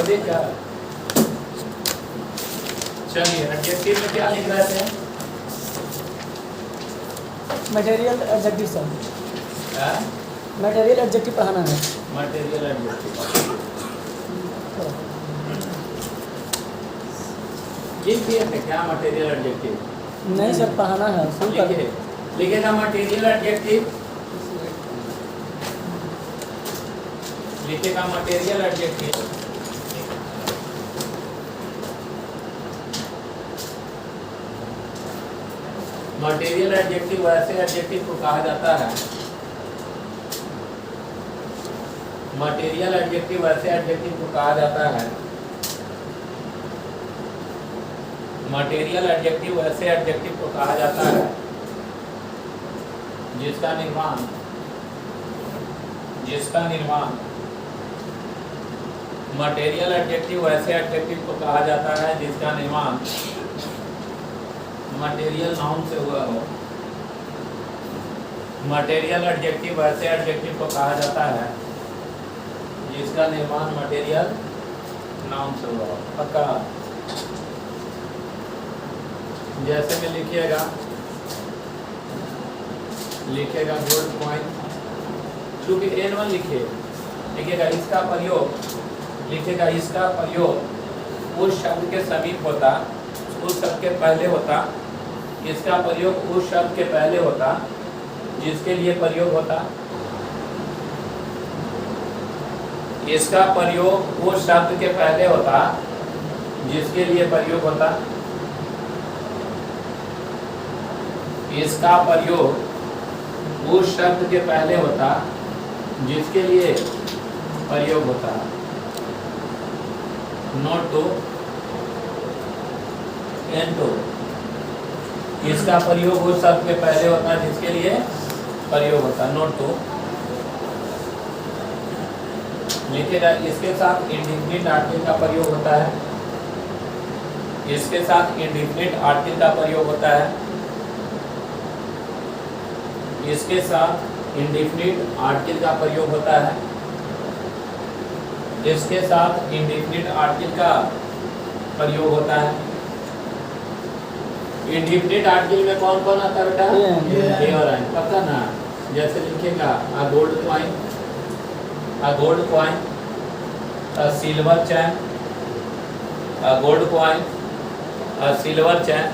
देखा। चलिए एडजेक्टिव में क्या लिख रहे थे? Material adjective sir, material adjective पढ़ाना है। मटेरियल एडजेक्टिव लिख दिए थे क्या? मटेरियल एडजेक्टिव नहीं सर, पढ़ाना है। शुरू कर। लिखे, लिखेगा मटेरियल एडजेक्टिव, लिखेगा मटेरियल एडजेक्टिव। मटेरियल एडजेक्टिव वैसे एडजेक्टिव को कहा जाता है, मटेरियल एडजेक्टिव वैसे एडजेक्टिव को कहा जाता है, मटेरियल एडजेक्टिव वैसे एडजेक्टिव को कहा जाता है जिसका निर्माण मटेरियल एडजेक्टिव वैसे एडजेक्टिव को कहा जाता है जिसका निर्माण मटेरियल नाउन से हुआ हो। मटेरियल एडजेक्टिव वैसे एडजेक्टिव को कहा जाता है जिसका निर्माण मटेरियल नाउन से हुआ हो। पक्का? जैसे में लिखिएगा गोल्ड कॉइन, क्योंकि N1 लिखिएगा इसका प्रयोग उस शब्द के समीप होता, उस शब्द के पहले होता, इसका प्रयोग उस शब्द के पहले होता जिसके लिए प्रयोग होता, इसका प्रयोग उस शब्द के पहले होता जिसके लिए प्रयोग होता, इसका प्रयोग उस शब्द के पहले होता जिसके लिए प्रयोग होता। नोट टू N2, इसका प्रयोग उस शब्द के पहले होता है जिसके लिए प्रयोग होता है। नोट टू लिखेगा इसके साथ इंडेफिनिट आर्टिकल का प्रयोग होता है, इसके साथ इंडेफिनिट आर्टिकल का प्रयोग होता है, इसके साथ इंडेफिनिट आर्टिकल का प्रयोग होता है, इसके साथ इंडेफिनिट आर्टिकल का प्रयोग होता है। इंडेफिनिट आर्टिकल में कौन कौन आता है बेटा? ए और एन। पता ना? जैसे लिखेगा a gold coin, a gold coin, a silver chain, a gold coin, a silver chain,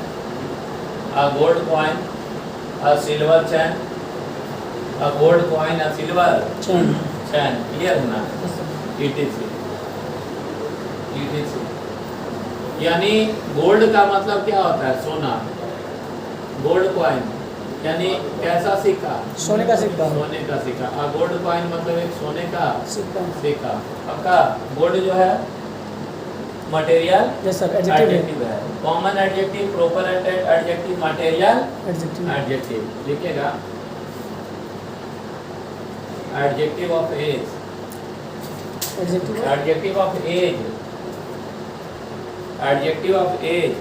a gold coin, a silver chain, a gold coin, a silver chain. Clear है ना? ETC यानी गोल्ड का मतलब क्या होता है? सोना। गोल्ड कॉइन यानी कैसा सिक्का? सोने का सिक्का। सोने का सिक्का। गोल्ड कॉइन मतलब एक सोने का सिक्का। पक्का? गोल्ड जो है मटेरियल यस सर, एडजेक्टिव है। Common adjective, proper adjective, material adjective. लिखेगा adjective of age, adjective of age, adjective of age,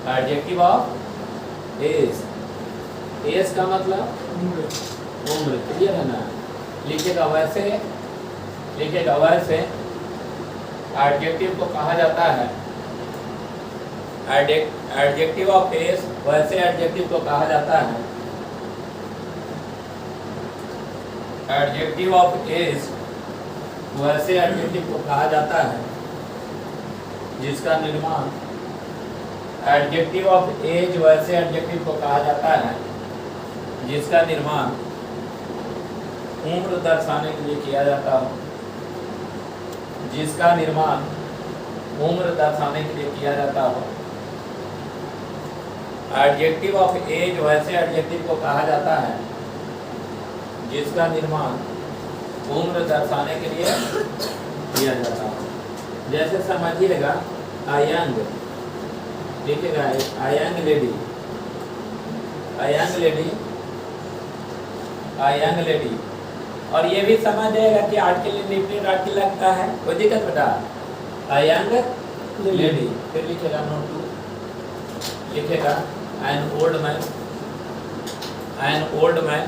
adjective of age. Age का मतलब उम्र। क्लियर है ना? लिखेगा वैसे एडजेक्टिव को कहा जाता है, एडजेक्टिव ऑफ एज वैसे एडजेक्टिव को कहा जाता है, एडजेक्टिव ऑफ एज वैसे एडजेक्टिव को कहा जाता है जिसका निर्माण, एडजेक्टिव ऑफ एज वैसे एडजेक्टिव को कहा जाता है जिसका निर्माण उम्र दर्शाने के लिए किया जाता हो, जिसका निर्माण उम्र दर्शाने के लिए किया जाता हो। एडजेक्टिव ऑफ एज वैसे एडजेक्टिव को कहा जाता है जिसका निर्माण उम्र दर्शाने के लिए किया जाता हो। जैसे समझिएगा अ यंग, लिखेगा a young lady, a young lady, a young lady. और ये भी समझ जाएगा कि आर्टिकल इंडेफिनिट आर्टिकल लगता है, कोई दिक्कत बेटा? A young lady. फिर लिखेगा नोट टू, लिखेगा an old man, an old man,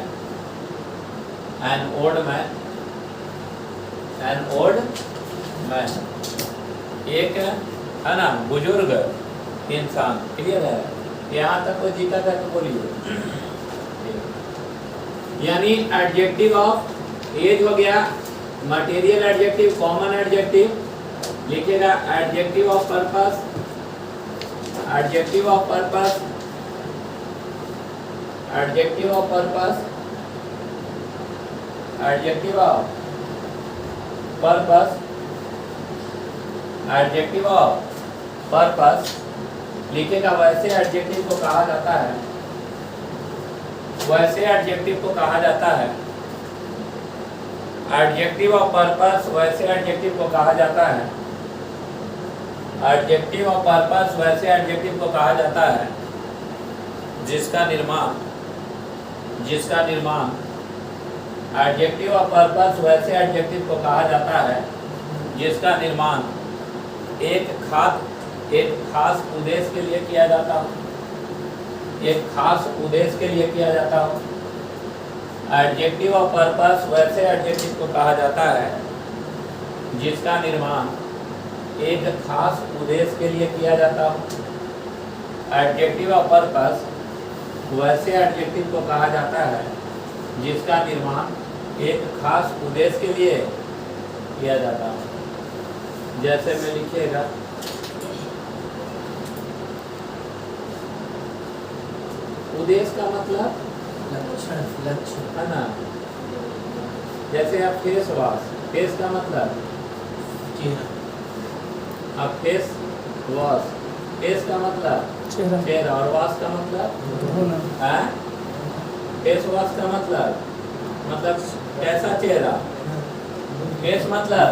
an old man, an old मैं, एक है ना बुजुर्ग इंसान। क्लियर है? यहाँ तक कोई दिक्कत है तो बोलिए। यानी एडजेक्टिव ऑफ एज हो गया, मटेरियल एडजेक्टिव, कॉमन एडजेक्टिव। लिखिएगा adjective of purpose, adjective of purpose, adjective of purpose, adjective of purpose, adjective of purpose. लिखिएगा वैसे एडजेक्टिव को कहा जाता है, वैसे एडजेक्टिव को कहा जाता है, एडजेक्टिव ऑफ पर्पस वैसे एडजेक्टिव को कहा जाता है, एडजेक्टिव ऑफ पर्पस वैसे एडजेक्टिव को कहा जाता है जिसका निर्माण, जिसका निर्माण, एडजेक्टिव ऑफ पर्पस वैसे एडजेक्टिव को कहा जाता है जिसका निर्माण एक खास उद्देश्य के लिए किया जाता हो, एक खास उद्देश्य के लिए किया जाता हो। एडजेक्टिव ऑफ पर्पस वैसे एडजेक्टिव को कहा जाता है जिसका निर्माण एक खास उद्देश्य के लिए किया जाता हो। एडजेक्टिव ऑफ पर्पस वैसे एडजेक्टिव को कहा जाता है जिसका निर्माण एक खास उद्देश्य के लिए किया जाता हो। जैसे में लिखिएगा उद्देश्य का मतलब लक्ष्य है ना। जैसे आप फेस वॉश, फेस का मतलब आप फेस वॉश, फेस का मतलब चेहरा, चेहरा, और वॉश का मतलब धोना, है। फेस वॉश का मतलब कैसा चेहरा, फेस मतलब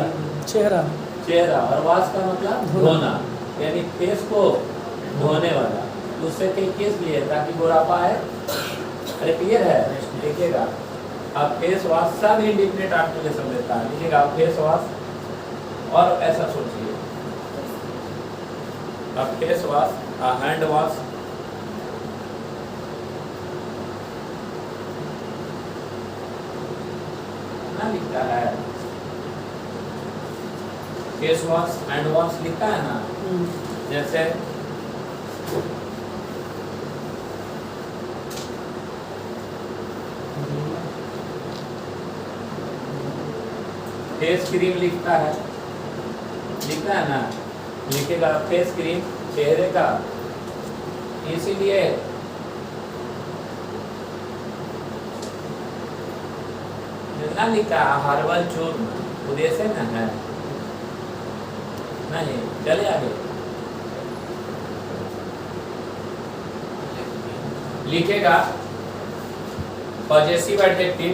चेहरा, चेहरा, और वॉश का मतलब धोना, यानी फेस को धोने वाला। उससे किस लिए? ताकि बुढ़ापा है। अरे क्लियर है? देखिएगा अब फेस वॉश सब इंडिफिनिट आर्टिकुलेशन देता है। लिखिएगा फेस वॉश, और ऐसा सोचिए अब फेस वॉश, हैंड वॉश, ना लिखता है फेस वॉश, हैंड वॉश लिखता है ना। जैसे फेस क्रीम लिखता है ना, लिखेगा फेस क्रीम चेहरे का, इसीलिए ना लिखा हर्बल चूर्ण, उद्देश्य ना है नहीं। चले आगे लिखेगा पॉजेसिव एडजेक्टिव।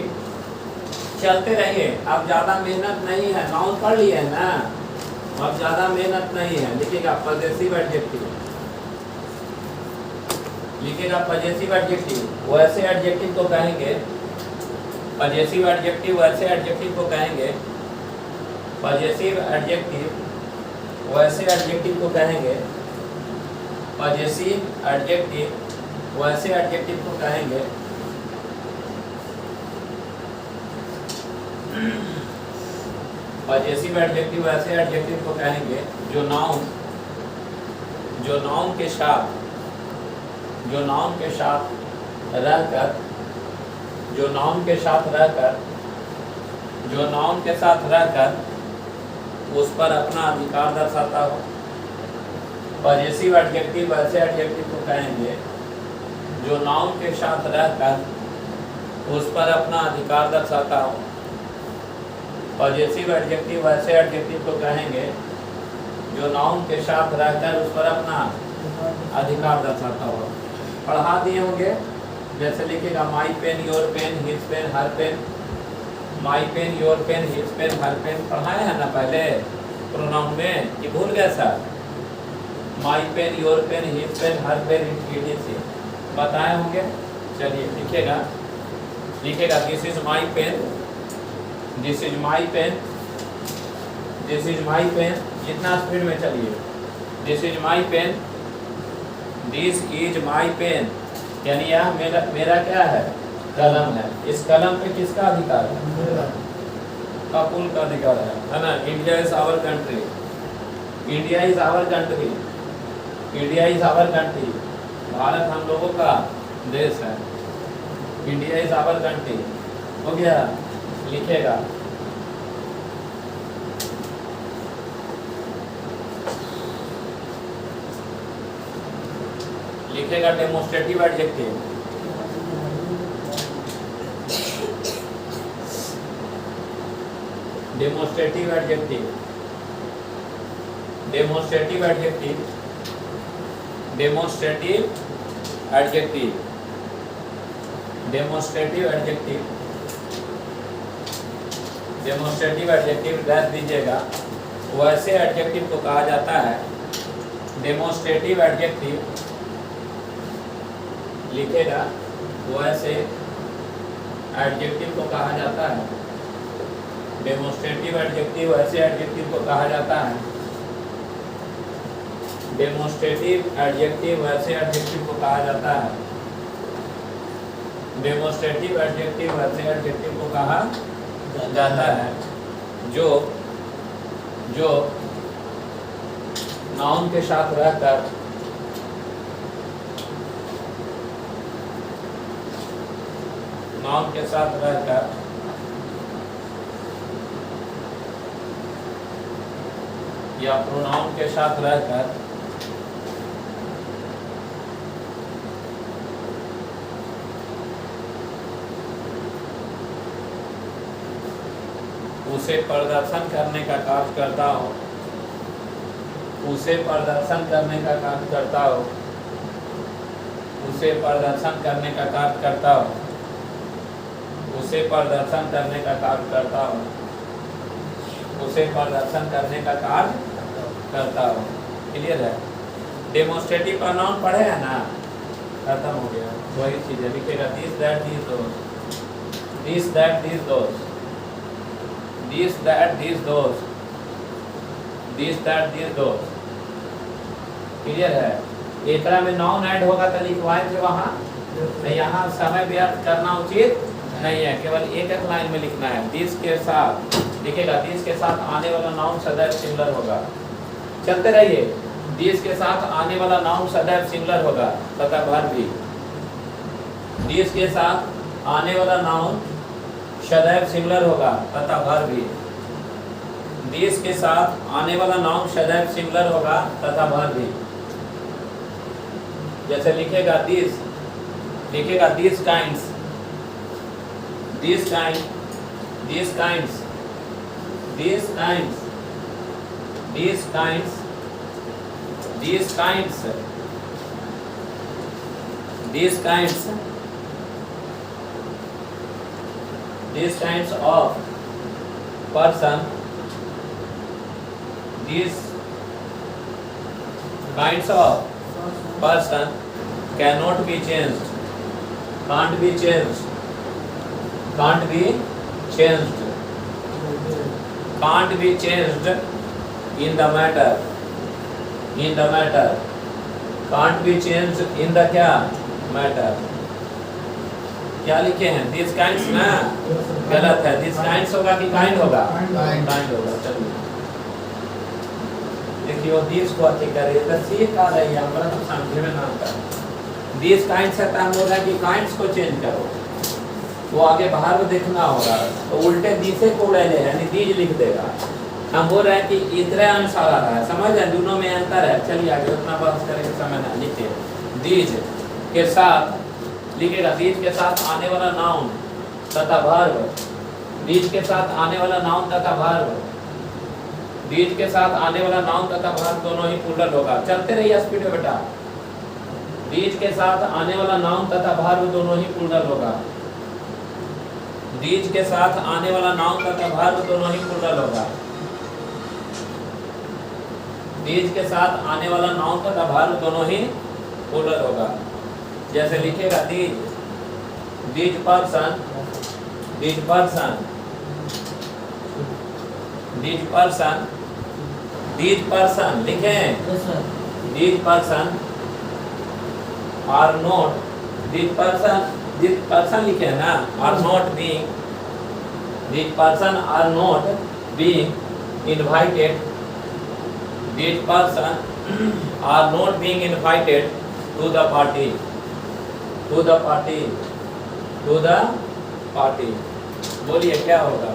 चलते रहिए, अब ज्यादा मेहनत नहीं है, नाउन पढ़ लिए है ना, अब ज्यादा मेहनत नहीं है। लिखिएगा पॉजेसिव एडजेक्टिव, लिखिएगा पॉजेसिव एडजेक्टिव वैसे एडजेक्टिव को कहेंगे, पॉजेसिव एडजेक्टिव वैसे एडजेक्टिव को कहेंगे, पॉजेसिव एडजेक्टिव वैसे एडजेक्टिव को कहेंगे, पॉजेसिव एडजेक्टिव वैसे एडजेक्टिव को कहेंगे पॉजेसिव एडजेक्टिव ऐसे एडजेक्टिव को कहेंगे जो नाउन के साथ रहकर उस पर अपना अधिकार दर्शाता हो। पॉजेसिव एडजेक्टिव ऐसे एडजेक्टिव को कहेंगे जो नाउन के साथ रहकर उस पर अपना अधिकार दर्शाता हो। पॉजेसिव एडजेक्टिव ऐसे एडजेक्टिव को कहेंगे जो नाउन के साथ रहकर उस पर अपना अधिकार दर्शाता हो। पढ़ा दिए होंगे, जैसे लिखिएगा my pen, your pen, his pen, her pen. My pen, your pen, his pen, her pen पढ़ाए हैं ना पहले प्रोनाउन में, कि भूल गए sir? My pen, your pen, his pen, her pen से बताए होंगे। चलिए लिखिएगा this is my pen, this is my pen, this is my pen. जितना स्पीड में चलिए, this is my pen, this is my pen, यानी यह मेरा क्या है? कलम है। इस कलम पे किसका अधिकार है? अपुल का अधिकार है ना। India is our country, India is our country, India is our country. Bharat हम लोगों का देश है। इंडिया इज आवर कंट्री हो गया, लिखेगा। लिखेगा demonstrative adjective. Demonstrative adjective, demonstrative adjective, demonstrative adjective, demonstrative adjective, demonstrative adjective dash दीजिएगा। वैसे एडजेक्टिव को कहा जाता है डेमोस्ट्रेटिव एडजेक्टिव, लिखेगा। वैसे एडजेक्टिव को कहा जाता है डेमोस्ट्रेटिव एडजेक्टिव, वैसे एडजेक्टिव को कहा जाता है डेमोस्ट्रेटिव एडजेक्टिव, वैसे एडजेक्टिव को कहा जाता है डेमोस्ट्रेटिव एडजेक्टिव, वैसे एडजेक्टिव को कहा जाता है जो जो नाउन के साथ रहकर नाउन के साथ रहकर या प्रोनाउन के साथ रहकर उसे प्रदर्शन करने का कार्य करता हो, उसे प्रदर्शन करने का कार्य करता हो, उसे प्रदर्शन करने का कार्य करता हो, उसे प्रदर्शन करने का कार्य करता हो, उसे प्रदर्शन करने का कार्य करता हो। क्लियर है। डेमोस्ट्रेटिव प्रोनाउन पढ़े हैं ना, खत्म हो गया। वही चीज है, लिखेगा this that this those, this that this those, this that this those, this that this those. Clear है। एकरा में नाउन ऐड होगा तो लिखवाए थे वहाँ, तो यहाँ समय व्यर्थ करना उचित नहीं है। केवल एक एक लाइन में लिखना है। दिस के साथ लिखेगा, दिस के साथ आने वाला नाउन सदैव सिंगुलर होगा। चलते रहिए। दिस के साथ आने वाला नाउन सदैव सिंगुलर होगा तथा वर्ब भी। दिस के साथ आने वाला नाउन सदैव सिंगुलर होगा तथा वर्ब भी। दिस के साथ आने वाला नाउन सदैव सिंगुलर होगा तथा वर्ब भी। जैसे लिखेगा दिस, लिखेगा this kinds, this kind, this kinds, this kinds, this kinds, this kinds, this kinds, these kinds of person, these kinds of person cannot be changed, can't be changed, can't be changed, can't be changed in the matter, in the matter, can't be changed in the क्या matter। क्या लिखे हैं? This kinds ना, गलत है। This kinds होगा कि kind होगा? काइंड होगा। चलिए देखियो, दिस को अच्छी करिए तो सीख आ रही है, हमारा तो समझे में ना आता। दिस काइंड्स है तो हम बोल रहे हैं कि काइंड्स को चेंज करो, वो आगे बाहर में देखना होगा, तो उल्टे दिसे को ले ले यानी दीज लिख देगा। हम बोल रहे हैं कि इतने अनुसार आ रहा है, समझ रहे? दोनों में अंतर है। चलिए आगे, उतना बहस करेंगे समय ना। लिखिए दीज के साथ, लिखेगा दीज के साथ आने वाला नाउन तथा वर्ब, दीज के साथ आने वाला नाउन तथा वर्ब, दीज के साथ आने वाला नाउन तथा वर्ब दोनों ही प्लूरल होगा। चलते रहिए स्पीड में बेटा। दीज के साथ आने वाला नाउन तथा वर्ब दोनों ही प्लूरल होगा। दीज के साथ आने वाला नाउन तथा वर्ब दोनों ही प्लूरल होगा। दीज के साथ आने वाला नाउन तथा वर्ब दोनों ही प्लूरल होगा। जैसे लिखेगा these, these person, these person, these person, these person लिखें। These person are not, these person, these person लिखे ना, are not being, These person are not being invited. These person are not being invited to the party. To the party. To the party. बोलिए क्या होगा?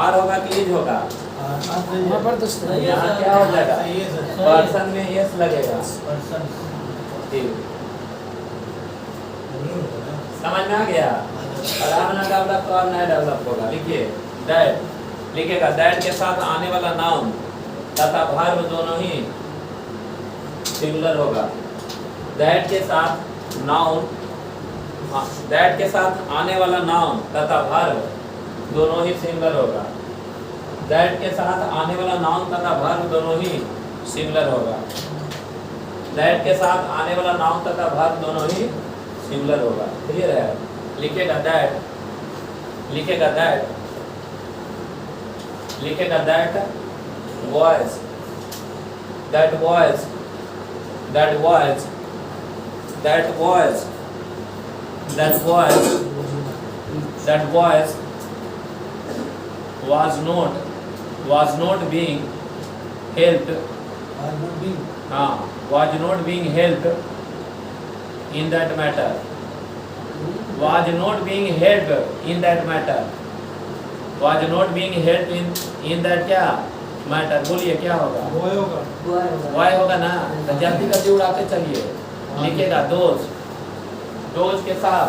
Are होगा कि is होगा? यहाँ पर तो सही है यहाँ सर। क्या हो जाएगा? सही है सर। पर्सन में यस लगेगा। पर्सन ठीक। समझ में आ गया? और अपना डेवलप तो और नया डेवलप होगा। लिखिए दैट, लिखिएगा दैट के साथ आने वाला नाउन तथा वर्ब दोनों ही सिंगुलर होगा। दैट के साथ नाउन, दैट के साथ आने वाला नाउन तथा वर्ब दोनों ही सिंगुलर होगा। दैट के साथ आने वाला नाउन तथा वर्ब दोनों ही सिंगुलर होगा। दैट के साथ आने वाला नाउन तथा वर्ब दोनों ही सिंगुलर होगा। क्लियर है? लिखेगा दैट, लिखेगा दैट, लिखेगा that voice, that voice, that voice, that voice, that voice, that voice was not being helped, was not being helped in that matter, was not being helped in that matter, was not being helped in that क्या matter? बोलिए क्या होगा? Boy होगा। Y होगा ना? तो जल्दी जल्दी उड़ाते चलिए। लिखेगा दोज, दोज के साथ,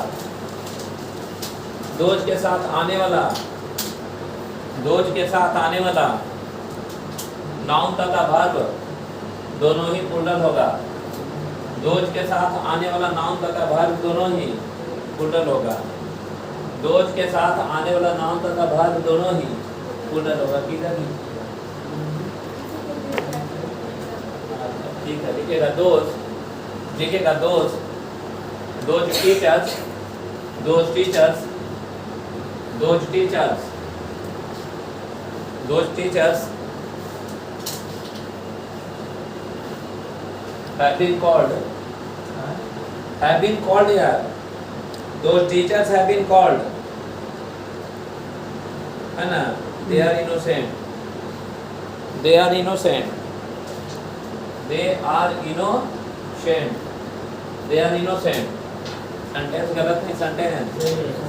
दोज के साथ आने वाला, दोज के साथ आने वाला नाउन तथा वर्ब दोनों ही प्लूरल होगा। दोज के साथ आने वाला नाउन तथा वर्ब दोनों ही प्लूरल होगा। दोज के साथ आने वाला नाउन तथा वर्ब दोनों ही प्लूरल होगा। किधर? ठीक है, लिखेगा दोज, लिखेगा those, those teachers, those teachers, those teachers, those teachers have been called here, those teachers have been called, है ना? They are innocent, they are innocent, they are innocent, they are innocent। Sentence गलत नहीं, sentence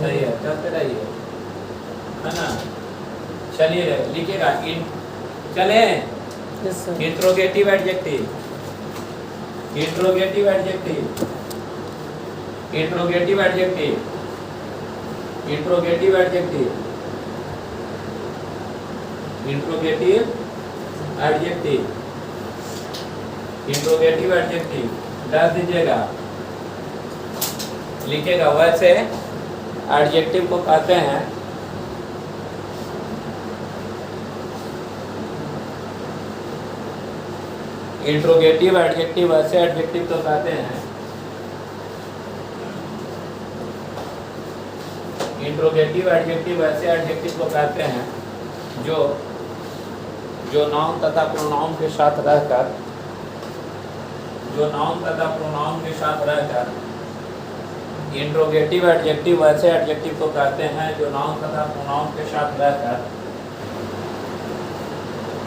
सही है। चलते रहिए, है ना? चलिए लिखिएगा इन, चले interrogative adjective, interrogative adjective, interrogative adjective, interrogative adjective, interrogative adjective, interrogative adjective डाल दीजिएगा। लिखिएगा वैसे एडजेक्टिव को कहते हैं, इंट्रोगेटिव एडजेक्टिव ऐसे एडजेक्टिव को कहते हैं, इंट्रोगेटिव एडजेक्टिव ऐसे एडजेक्टिव को कहते हैं जो नाउन तथा प्रोनाउन के साथ रहकर, जो नाउन तथा प्रोनाउन के साथ रहकर, इंट्रोगेटिव एडजेक्टिव ऐसे एडजेक्टिव को कहते हैं जो नाउन तथा प्रोनाउन के साथ रहकर,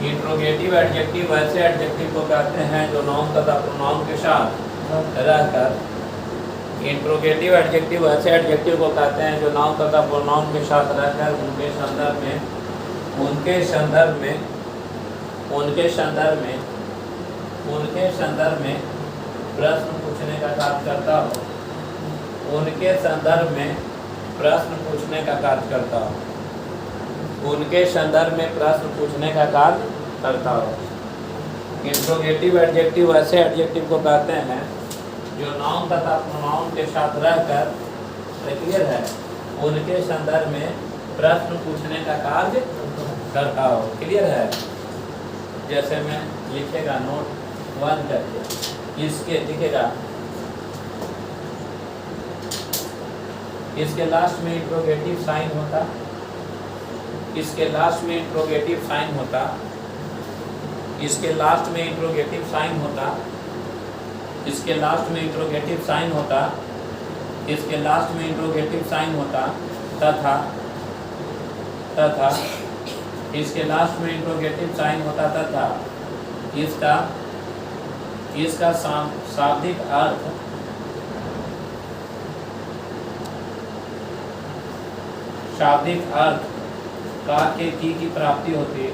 इंट्रोगेटिव एडजेक्टिव ऐसे एडजेक्टिव को कहते हैं जो नाउन तथा प्रोनाउन के साथ रहकर, इंट्रोगेटिव एडजेक्टिव ऐसे एडजेक्टिव को कहते हैं जो नाउन तथा प्रोनाउन के साथ रहकर उनके संदर्भ में, उनके संदर्भ में, उनके संदर्भ में, उनके संदर्भ में प्रश्न पूछने का कार्य करता हो, उनके संदर्भ में प्रश्न पूछने का कार्य करता हो, उनके संदर्भ में प्रश्न पूछने का कार्य करता हो। इंट्रोगेटिव एडजेक्टिव ऐसे एडजेक्टिव को कहते हैं जो नाउन तथा प्रोनाउन के साथ रहकर, क्लियर है, उनके संदर्भ में प्रश्न पूछने का कार्य करता हो। क्लियर है? जैसे मैं लिखेगा नोट 1 करके, इसके लिखेगा, इसके लास्ट में इंट्रोगेटिव साइन होता, इसके लास्ट में इंट्रोगेटिव साइन होता, इसके लास्ट में इंट्रोगेटिव साइन होता, इसके लास्ट में इंट्रोगेटिव साइन होता, इसके लास्ट में इंट्रोगेटिव साइन होता तथा तथा इसके लास्ट में इंट्रोगेटिव साइन होता था। इसका शाब्दिक अर्थ का के की प्राप्ति होती,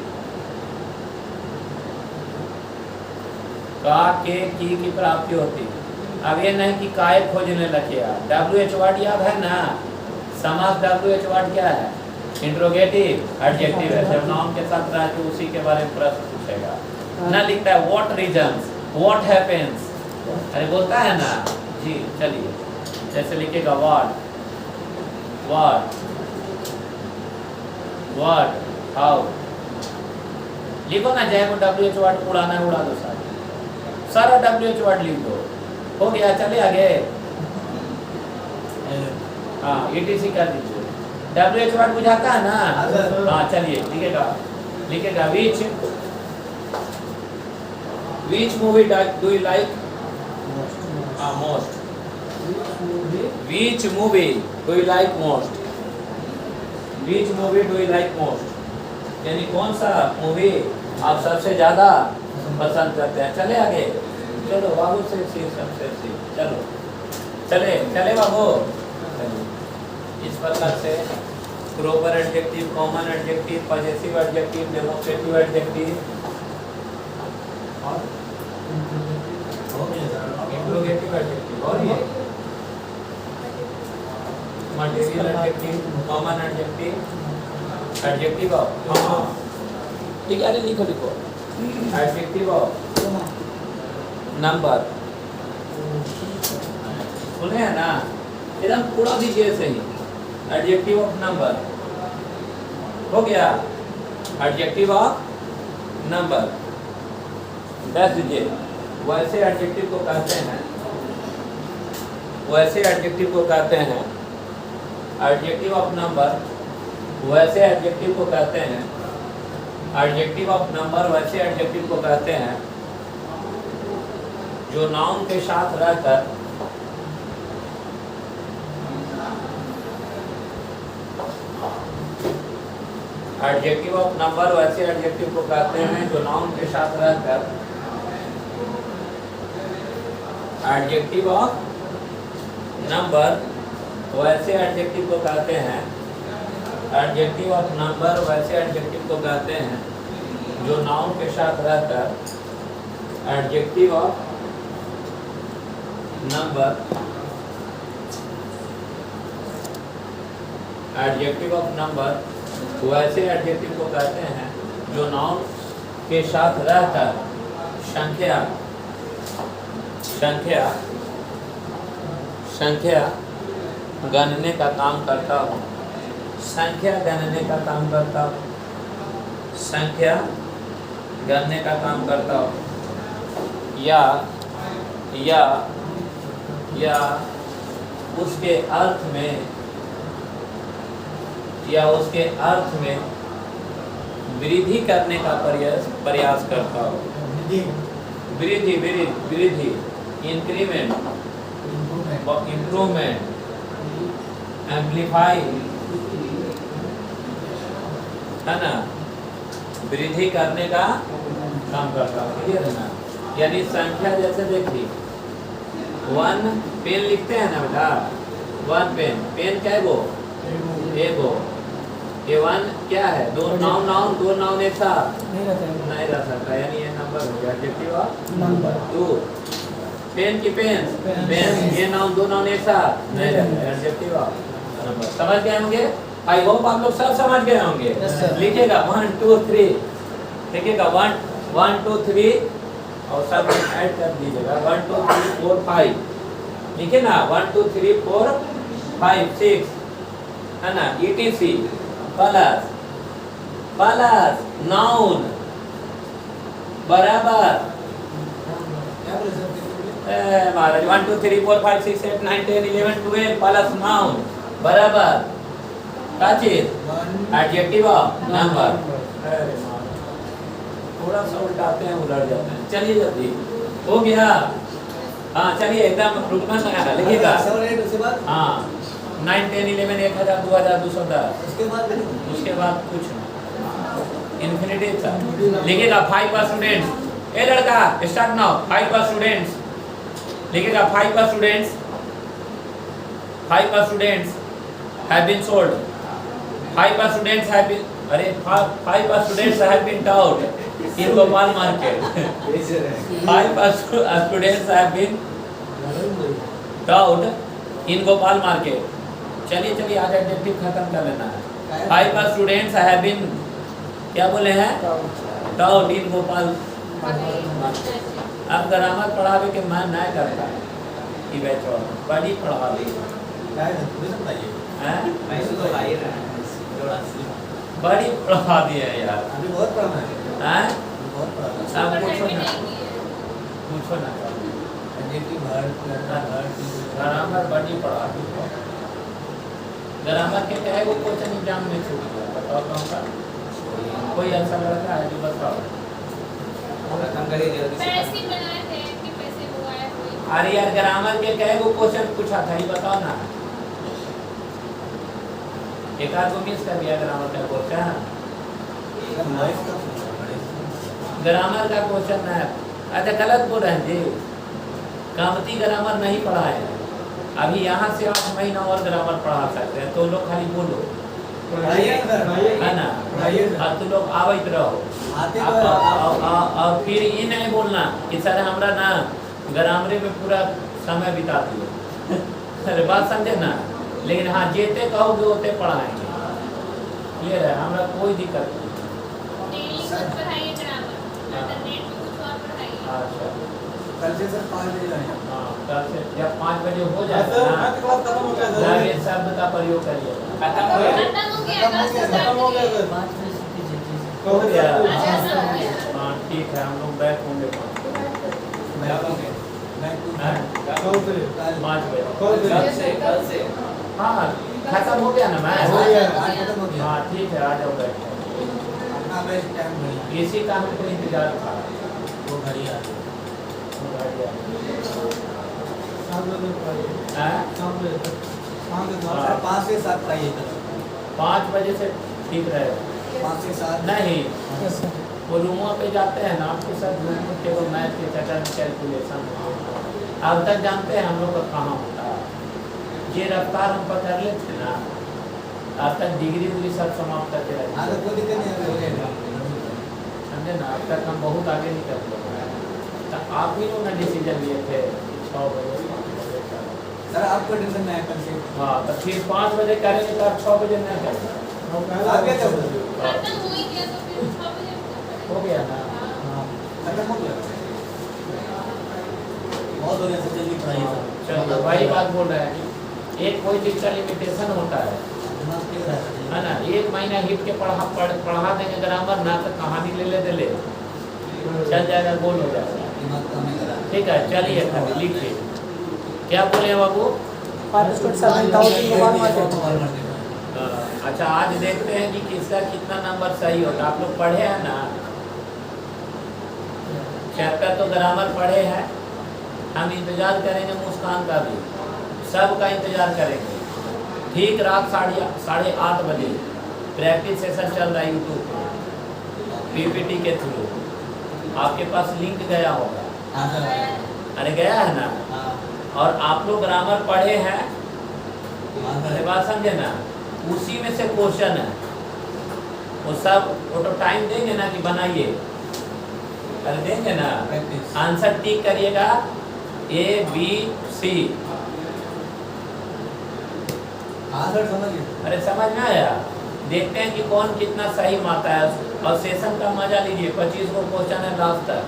का के की प्राप्ति होती। अब ये नहीं कि काय खोजने लगे। WH वर्ड याद है ना, समास WH वर्ड क्या है? इंट्रोगेटिव एडजेक्टिव है। जब नाउन के साथ रहा तो उसी के बारे में प्रश्न पूछेगा ना। लिखता है व्हाट रीजंस, व्हाट हैपेंस, अरे बोलता है ना जी। चलिए जैसे लिखेगा व्हाट हाउ, लिखो ना। चाहे को WH वर्ड उड़ाना है उड़ा दो, सारा WH वर्ड लिख दो। हो गया, चले आगे। हाँ ETC कर दीजिए। WH वर्ड बुझाता है ना। हाँ चलिए लिखेगा which movie do you like most? Which movie do you like most? Which movie do you like most? यानी कौन सा मूवी आप सबसे ज्यादा पसंद करते हैं। चले आगे, चलो बाबू से चलो चले बाबू। इस प्रकार से proper adjective, common adjective, possessive adjective, demonstrative adjective और इंट्रोगेटिव एडजेक्टिव और ये material adjective, common adjective, adjective of, ठीक है लिखो एडजेक्टिव ऑफ नंबर। सुने हैं ना, एकदम पूरा दीजिए सही। एडजेक्टिव ऑफ नंबर हो गया। एडजेक्टिव ऑफ नंबर दस दीजिए। वैसे एडजेक्टिव को कहते हैं एडजेक्टिव ऑफ नंबर, वैसे एडजेक्टिव को कहते हैं एडजेक्टिव ऑफ नंबर, वैसे एडजेक्टिव को कहते हैं जो नाउन के साथ रहकर एडजेक्टिव ऑफ नंबर, वैसे एडजेक्टिव को कहते हैं जो नाउन के साथ रहकर एडजेक्टिव ऑफ नंबर, वैसे एडजेक्टिव को कहते हैं एडजेक्टिव ऑफ नंबर, वैसे एडजेक्टिव को कहते हैं जो नाउन के साथ रहकर adjective of number, adjective of number, वैसे एडजेक्टिव को कहते हैं जो नाउन के साथ रहकर संख्या गणने का काम करता हूँ। संख्या गणने का काम करता हूँ। संख्या गणने का काम करता हूँ। या उसके अर्थ में वृद्धि करने का प्रयास करता हूँ। वृद्धि इंक्रीमेंट, इम्प्रूवमेंट, एम्प्लीफाई, है ना, वृद्धि करने का काम करता हूँ। क्लियर है ना। यानी संख्या जैसे देखिए 1 पेन लिखते हैं ना बेटा, 1 पेन क्या है वो, एगो। ये 1 क्या है, दो नाउन एक साथ नहीं रह सकता, यानी ये नंबर हो गया एडजेक्टिव ऑफ नंबर। 2 पेन की पेन, ये नाउन दो नाउन एक साथ नहीं रहता, एडजेक्टिव ऑफ नंबर। समझ गए होंगे? आई होप आप लोग सब समझ गए होंगे। लिखेगा 1 2 3, लिखेगा 1 2 3 और सब ऐड कर दीजिएगा 1 2 3 4 5, ठीक है ना। 1 2 3 4 5 6, है ना। ETC प्लस नाउन बराबर महाराज 1 2 3 4 5 6 8 9 10 11 12 प्लस नाउन बराबर क्या चीज, एडजेक्टिव ऑफ नंबर। थोड़ा सा उल्टाते हैं उलट जाते हैं। चलिए जल्दी हो गया। हाँ चलिए एकदम रुकना है, लिखिएगा। हाँ 9, 10, 11, 1000, 2000, 210। उसके बाद कुछ नहीं, इन्फिनिटिव था। लिखेगा 5 स्टूडेंट्स। ए लड़का स्टार्ट नाउ। 5 स्टूडेंट्स लिखेगा। 5 students have been sold. 5 students have been, अरे 5 students have been taught in Gopal market. 5 students have been taught in Gopal market. चलिए चलिए आज एडजेक्टिव खत्म कर लेना है। 5 students have been, क्या बोले हैं, taught in Gopal। अब ग्रामर पढ़ावे के मन नहीं करता है कि बैठो बड़ी पढ़ा ली बड़ी पढ़ा दिया यार। बहुत पढ़ना है। हैं बहुत पढ़ना है। अब पूछो ना ग्रामर बड़ी पढ़ा दी। ग्रामर के कहे वो क्वेश्चन एग्जाम में छूट गया, बताओ कौन सा? कोई ऐसा लड़का है जो बताओ? अरे यार ग्रामर के कहे वो क्वेश्चन पूछा था, ये बताओ ना। एक आध को मिस कर दिया ग्रामर का क्वेश्चन। ग्रामर का क्वेश्चन है। अच्छा गलत बोल रहे हैं जी, कामती ग्रामर नहीं पढ़ा है। अभी यहाँ से 8 महीना और ग्रामर पढ़ा सकते हैं, तो लोग खाली बोलो है ना। अब तो लोग आवत रहो और फिर ये नहीं बोलना कि सर हमारा ना ग्रामरे में पूरा समय बिता दिए। अरे बात समझे ना। लेकिन हाँ जेते कहोगे होते पढ़ाएंगे। क्लियर है, हमारा कोई दिक्कत नहीं। अच्छा कल से सर 5 बजे आएंगे। हाँ कल से जब 5 बजे हो जाए ना ये शब्द का प्रयोग करिए। हो गया। हाँ ठीक है, हम लोग बैक होंगे 5 बजे। हाँ खत्म हो गया ना मैच। हाँ ठीक है, आ जाओ बैठ। इसी का हमको इंतजार था। वो घड़ी आ गई। 5 से 7 चाहिए। 5 बजे से ठीक रहेगा। 5 से 7 नहीं वो रूमों पे जाते हैं ना आपके साथ रूमों के वो मैथ के चक्कर में कैलकुलेशन। अब तक जानते हैं हम लोग का कहाँ होता है। ये रफ्तार हम पकड़ लेते ना, अब तक डिग्री सब समाप्त करते रहे। समझे ना, अब तक हम बहुत आगे निकल गए। तो आप ही लोग ना डिसीजन लिए थे 6 बजे 5 बजे का। सर आपको टेंशन नहीं है कल से। हाँ तो फिर 5 बजे करेंगे तो 6 बजे नहीं करेंगे। आगे तो हो गया ना। खत्म हो गया। बहुत हो गया सर, जल्दी पढ़ाइए। चलो वही बात बोल रहे हैं, एक कोई चीज का लिमिटेशन होता है ना। 1 महीना हिट के पढ़ा देंगे ग्रामर ना, तो कहानी ले चल जाएगा, गोल हो जाएगा। ठीक है चलिए खाली लिखिए। क्या बोले बाबू? अच्छा आज देखते हैं कि किसका कितना नंबर सही होता। आप लोग पढ़े हैं ना, चैप्टर तो ग्रामर पढ़े हैं। हम इंतजार करेंगे मुस्कान का भी, सबका इंतजार करेंगे। ठीक रात 8:30 बजे प्रैक्टिस सेशन चल रहा है यूट्यूब पे पीपीटी के थ्रू। आपके पास लिंक गया होगा। अरे गया है ना। और आप लोग ग्रामर पढ़े हैं, अरे बात समझे ना। उसी में से क्वेश्चन है, वो सब फोटो टाइम देंगे ना कि बनाइए, अरे देंगे ना। आंसर टिक करिएगा ABC। अरे समझ में आया। देखते हैं कि कौन कितना सही मारता है। और सेशन का मजा लीजिए। 25 को क्वेश्चन है लास्ट तक।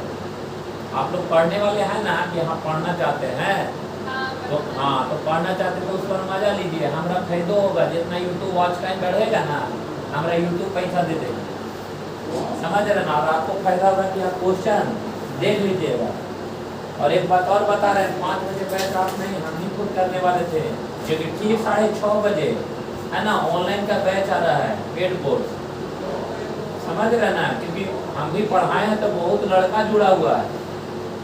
आप लोग पढ़ने वाले हैं ना कि हाँ पढ़ना चाहते हैं तो हाँ तो पढ़ना चाहते तो उस पर मजा लीजिए। हमारा फायदा होगा, जितना यूट्यूब वॉच टाइम बढ़ेगा ना हमारा यूट्यूब पैसा दे देगा। समझ रहे ना। और आपको फायदा होगा कि आप क्वेश्चन देख लीजिएगा। और एक बात और बता रहे हैं, 5 बजे बैच आप नहीं, हम ही खुद करने वाले थे, क्योंकि ठीक 6:30 बजे है ना ऑनलाइन का बैच आ रहा है पेड कोर्स। समझ रहे ना, क्योंकि हम भी पढ़ाए हैं तो बहुत लड़का जुड़ा हुआ है।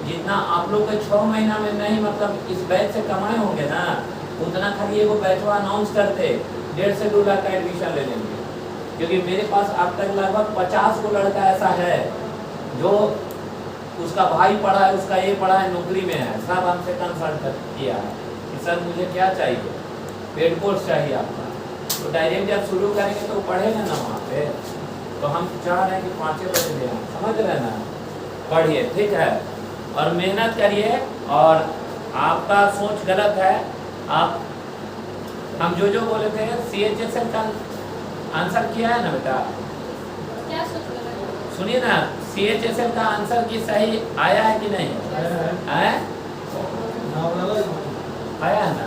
जितना आप लोग के 6 महीना में नहीं मतलब इस बैच से कमाए होंगे ना, उतना खाली वो बैठवा अनाउंस करते 1.5 से 2 लाख का एडमिशन ले लेंगे, क्योंकि मेरे पास अब तक लगभग 50 को लड़का ऐसा है जो उसका भाई पढ़ा है, उसका ये पढ़ा है, नौकरी में है, सब हमसे कंसल्ट किया है कि सर मुझे क्या चाहिए, पेड कोर्स चाहिए आपका। तो डायरेक्ट जब शुरू करेंगे तो पढ़ेगा ना वहाँ पे, तो हम चाह रहे हैं कि 5 बजे ले आएं, समझ रहे हैं ना, पढ़िए ठीक है और मेहनत करिए। और आपका सोच गलत है, आप हम जो बोले थे CHSL का आंसर किया है ना बेटा, क्या सोच रहे हो? सुनिए ना, CHSL का आंसर की सही आया है कि नहीं है? आया है ना।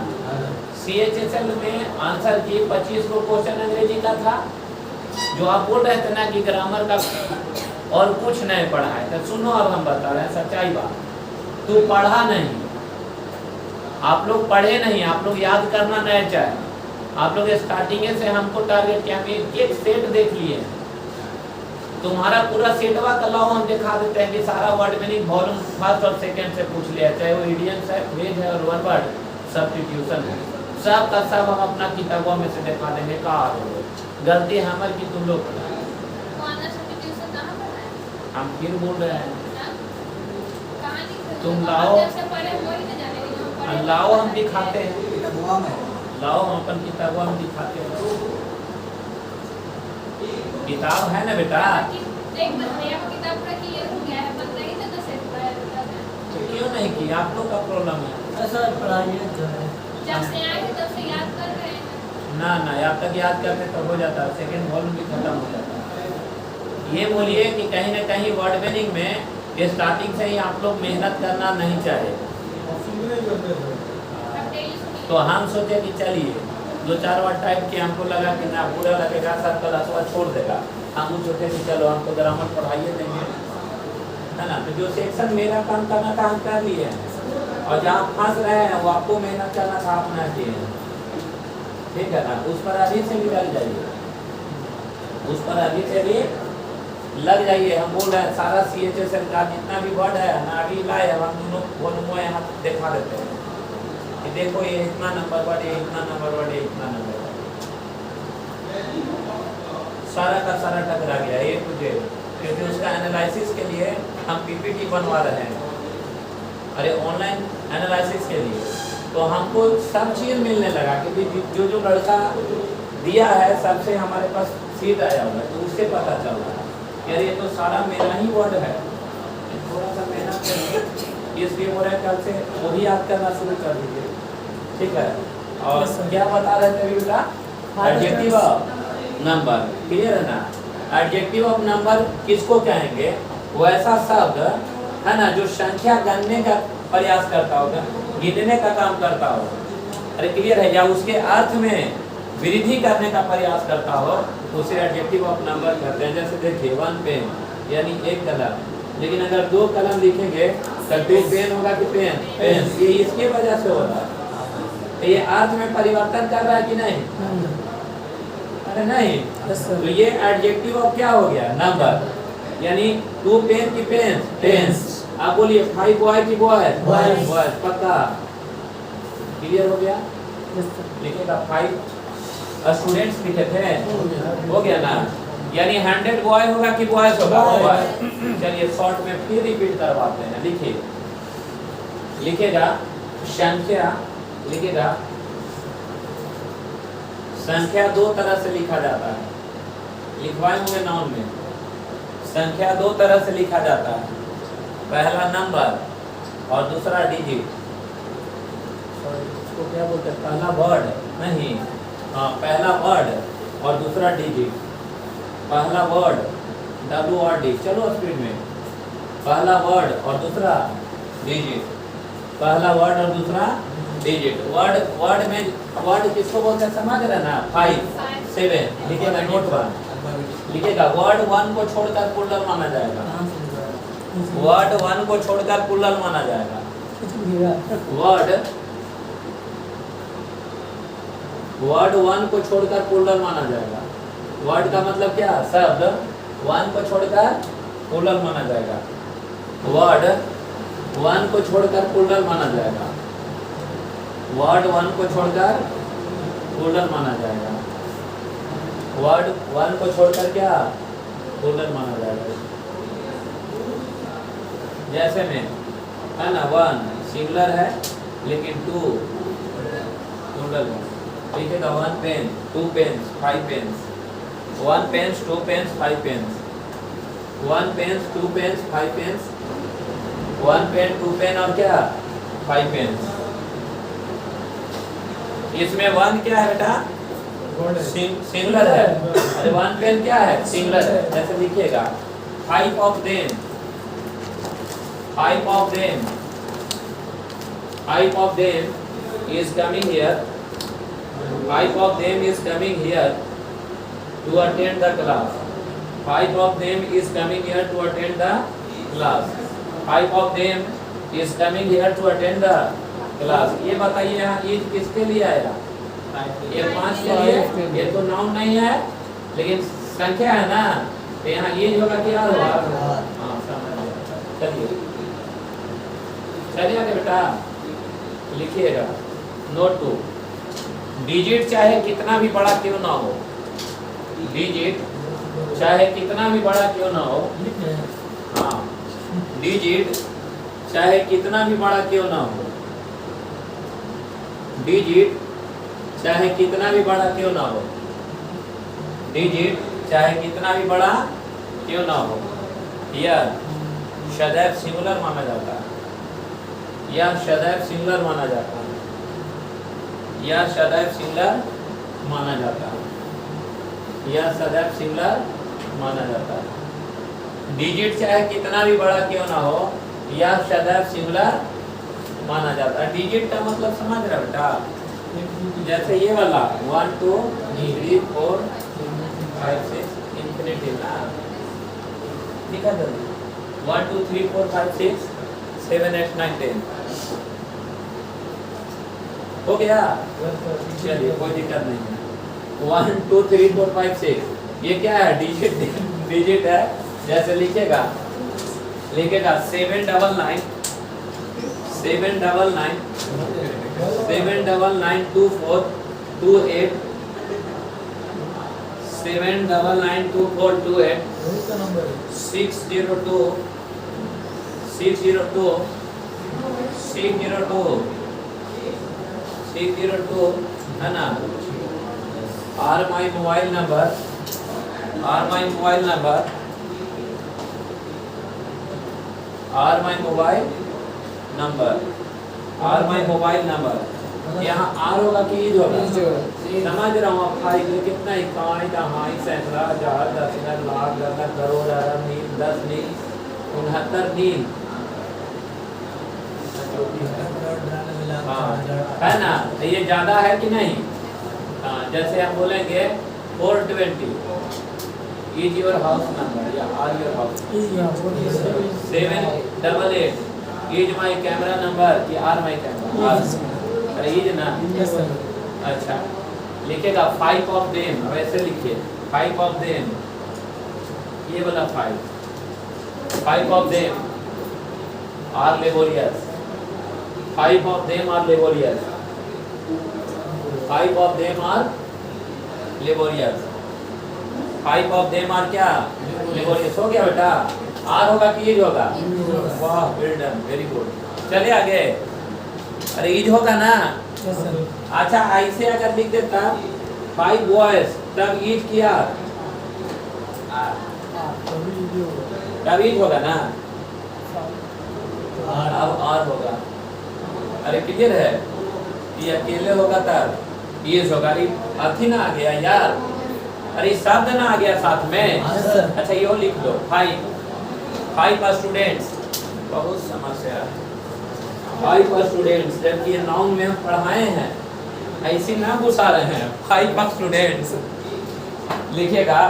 CHSL में आंसर की 25 को क्वेश्चन अंग्रेजी का था, जो आप बोल रहे थे ना कि ग्रामर का और कुछ नहीं पढ़ा है, तो सुनो अब हम बता रहे हैं सच्चाई बात, तू पढ़ा नहीं, आप लोग पढ़े नहीं, आप लोग याद करना नहीं चाहे, आप लोग स्टार्टिंग से हमको टारगेट किया, हम एक सेट देख लिए, तुम्हारा पूरा सेटवा का लाओ हम दिखा देते हैं कि सारा वर्ड मीनिंग वॉल्यूम फर्स्ट और सेकंड से पूछ लिया, चाहे वो इडियम्स है, फ्रेज है और वन वर्ड सब्स्टिट्यूशन है, सब का सब हम अपना किताबों में से दिखा देंगे। कहा गलती हमारी कि तुम लोग हम फिर बोल रहे हैं तुम लाओ, लाओ हम दिखाते हैं, लाओ हम अपन किताबों हम दिखाते हैं, किताब है ना बेटा, तो क्यों नहीं की, आप लोग का प्रॉब्लम है ऐसा पढ़ाइए जो है जब से आए थे तब से याद कर रहे हैं ना ना, आप तक याद करते तो हो जाता, सेकंड वॉल्यूम भी खत्म हो जाता। ये बोलिए कि कहीं ना कहीं वर्ड मीनिंग में स्टार्टिंग से ही आप लोग मेहनत करना नहीं चाहे, तो हम सोचे कि चलिए 2-4 बार टाइप किया, हमको लगा कि ना बुरा लगेगा, सर क्लास छोड़ देगा, हम सोचे कि चलो हमको ग्रामर पढ़ाइए देंगे, है ना। तो जो सेक्शन मेरा काम करना था हम कर लिए हैं, और जहाँ फंस रहे हैं वो आपको मेहनत करना था, आप ना किए, ठीक है ना। उस पर अभी से भी लग जाइए, उस पर अभी से भी लग जाइए। हम बोल रहे हैं सारा CHSL का जितना भी वर्ड है ना, अभी लाए हम दोनों यहाँ दिखा देते हैं कि देखो ये इतना नंबर वर्ड, ये इतना नंबर वर्ड, ये इतना नंबर वर्ड, सारा का सारा टकरा गया ये तुझे, क्योंकि उसका एनालिसिस के लिए हम PPT बनवा रहे हैं, अरे ऑनलाइन एनालिसिस के लिए, तो हमको सब चीज़ मिलने लगा कि जो लड़का दिया है सबसे हमारे पास सीट आया हुआ है, तो उससे पता चल रहा है यार ये तो सारा मेरा ही वर्ड है, थोड़ा सा मेहनत करिए, इसलिए हो रहा है कल से वही याद करना शुरू कर दीजिए, ठीक है। और क्या बता रहे थे बेटा, एडजेक्टिव ऑफ नंबर, क्लियर है ना। एडजेक्टिव ऑफ नंबर किसको कहेंगे, वो ऐसा शब्द है ना जो संख्या गणने का प्रयास करता होगा, गिनने का काम करता हो, अरे क्लियर है, या उसके अर्थ में वृद्धि करने का प्रयास करता हो, उसे एडजेक्टिव ऑफ नंबर कहते हैं। जैसे देखिए 1 पेन यानी 1 कलम, लेकिन अगर 2 कलम लिखेंगे तो 2 पेन होगा कि पेन पेन, ये इसकी वजह से होता है, तो ये अर्थ में परिवर्तन कर रहा है कि नहीं, अरे नहीं, तो ये एडजेक्टिव ऑफ क्या हो गया, नंबर, यानी 2 पेन की पेन पेन्स, आप बोलिए 5 बॉय की बॉय बॉयज, पक्का क्लियर हो गया। लिखेगा 5 स्टूडेंट्स लिखे थे, हो गया ना, यानी 100 बॉय होगा कि बॉयज होगा, बॉय। चलिए शॉर्ट में फिर रिपीट करवाते हैं, लिखिए, लिखेगा संख्या, लिखेगा संख्या 2 तरह से लिखा जाता है, लिखवाए होंगे नाउन में, संख्या 2 तरह से लिखा जाता है, पहला नंबर और दूसरा डिजिट, इसको क्या बोलते हैं, पहला वर्ड नहीं, हाँ पहला वर्ड और दूसरा डिजिट, पहला वर्ड WRD, चलो स्पीड में, पहला वर्ड और दूसरा डिजिट, पहला वर्ड और दूसरा डिजिट, वर्ड में वर्ड किसको बोलते हैं समझ रहे ना, 5 7 लिखेगा, नोट 1 लिखेगा, वर्ड 1 को छोड़कर प्लूरल माना जाएगा, वर्ड 1 को छोड़कर प्लूरल माना जाएगा, वर्ड 1 को छोड़कर प्लूरल माना जाएगा, वर्ड का मतलब क्या, शब्द 1 को छोड़कर प्लूरल माना जाएगा, वर्ड 1 को छोड़कर प्लूरल माना जाएगा, वर्ड 1 को छोड़कर प्लूरल माना जाएगा। वर्ड 1 को छोड़कर क्या प्लूरल माना जाएगा। जैसे में है ना 1 सिंगुलर है लेकिन 2 प्लूरल है। लिखेगा 1 pen 2 pens 5 pens 1 pens 2 pens 5 pens 1 pens 2 pens 5 pens 1 pen 2 pen और क्या 5 पेन्स। इसमें 1 क्या है बेटा सिंगुलर है। अरे 1 पेन क्या है सिंगुलर है। जैसे लिखिएगा 5 of them 5 of them 5 of them is coming here 5 of them is coming here to attend the class 5 of them is coming here to attend the class 5 of them is coming here to attend the class। ये बताइए यहाँ ease किसके लिए आया ये 5 के लिए। ये तो नाउन नहीं है लेकिन संख्या है ना तो यहाँ ईज होगा क्या होगा। हाँ समझ गया। चलिए चलिए आगे बेटा लिखिएगा नोट 2 डिजिट चाहे कितना भी बड़ा क्यों ना हो डिजिट चाहे कितना भी बड़ा क्यों ना हो। हाँ डिजिट चाहे कितना भी बड़ा क्यों ना हो डिजिट चाहे कितना भी बड़ा क्यों ना हो डिजिट चाहे कितना भी बड़ा क्यों ना हो यह सदैव सिंगुलर माना जाता है। यह सदैव सिंगुलर माना जाता है। यह सदैव सिंगुलर माना जाता है। यह सदैव सिंगुलर माना जाता है। डिजिट चाहे कितना भी बड़ा क्यों ना हो यह सदैव सिंगुलर माना जाता है। डिजिट का मतलब समझ रहे बेटा जैसे ये वाला 1 2 3 4 5 6 इंफिनिटिव ना लिखा जल्दी 1 2 3 4 5 6 7 8 9 10 हो गया। चलिए कोई दिक्कत नहीं है। 1 2 3 4 5 6 ये क्या है डिजिट है। जैसे लिखेगा 7 डबल 9 7 डबल 9 7 डबल 9 2 4 2 8 7 डबल 9 2 4 2 8 6 0 2 6 0 2 6 0 2 6 0 2 है ना। Are my mobile number are my mobile number are my mobile number are my mobile number. यहाँ आर होगा कि ईज होगा समझ रहा हूँ। आप फाइव कितना इकाई दहाई सैकड़ा हजार दस लाख दस करोड़ अरब नील 10 नील 69 नील हाँ है ना। ये ज्यादा है कि नहीं। हाँ जैसे हम बोलेंगे 420 इज योर हाउस नंबर या are your house 788 is my camera number कि आर माई कैमरा अरे इज ना। अच्छा लिखेगा 5 ऑफ देम वैसे लिखिए 5 ऑफ देम ये वाला 5 of them are laborious 5 of them are laborious 5 of them are laborious 5 of them are क्या लेबोरियस। हो गया बेटा। आर होगा कि ईज होगा। वाह वेल डन वेरी गुड। चलिए आगे। अरे ईज होगा ना। अच्छा ऐसे अगर लिख देता 5 बॉयज तब ईज किया तब ईज होगा ना। अब आर होगा। अरे क्लियर है। ये अकेले होगा तब ईज होगा। अरे अथी ना आ गया यार। अरे शब्द ना आ गया साथ में। अच्छा ये लिख दो 5 स्टूडेंट्स बहुत समस्या है। 5 स्टूडेंट्स जबकि ये नाउन में हम पढ़ाए हैं ऐसी ना घुसा रहे हैं। 5 स्टूडेंट्स लिखिएगा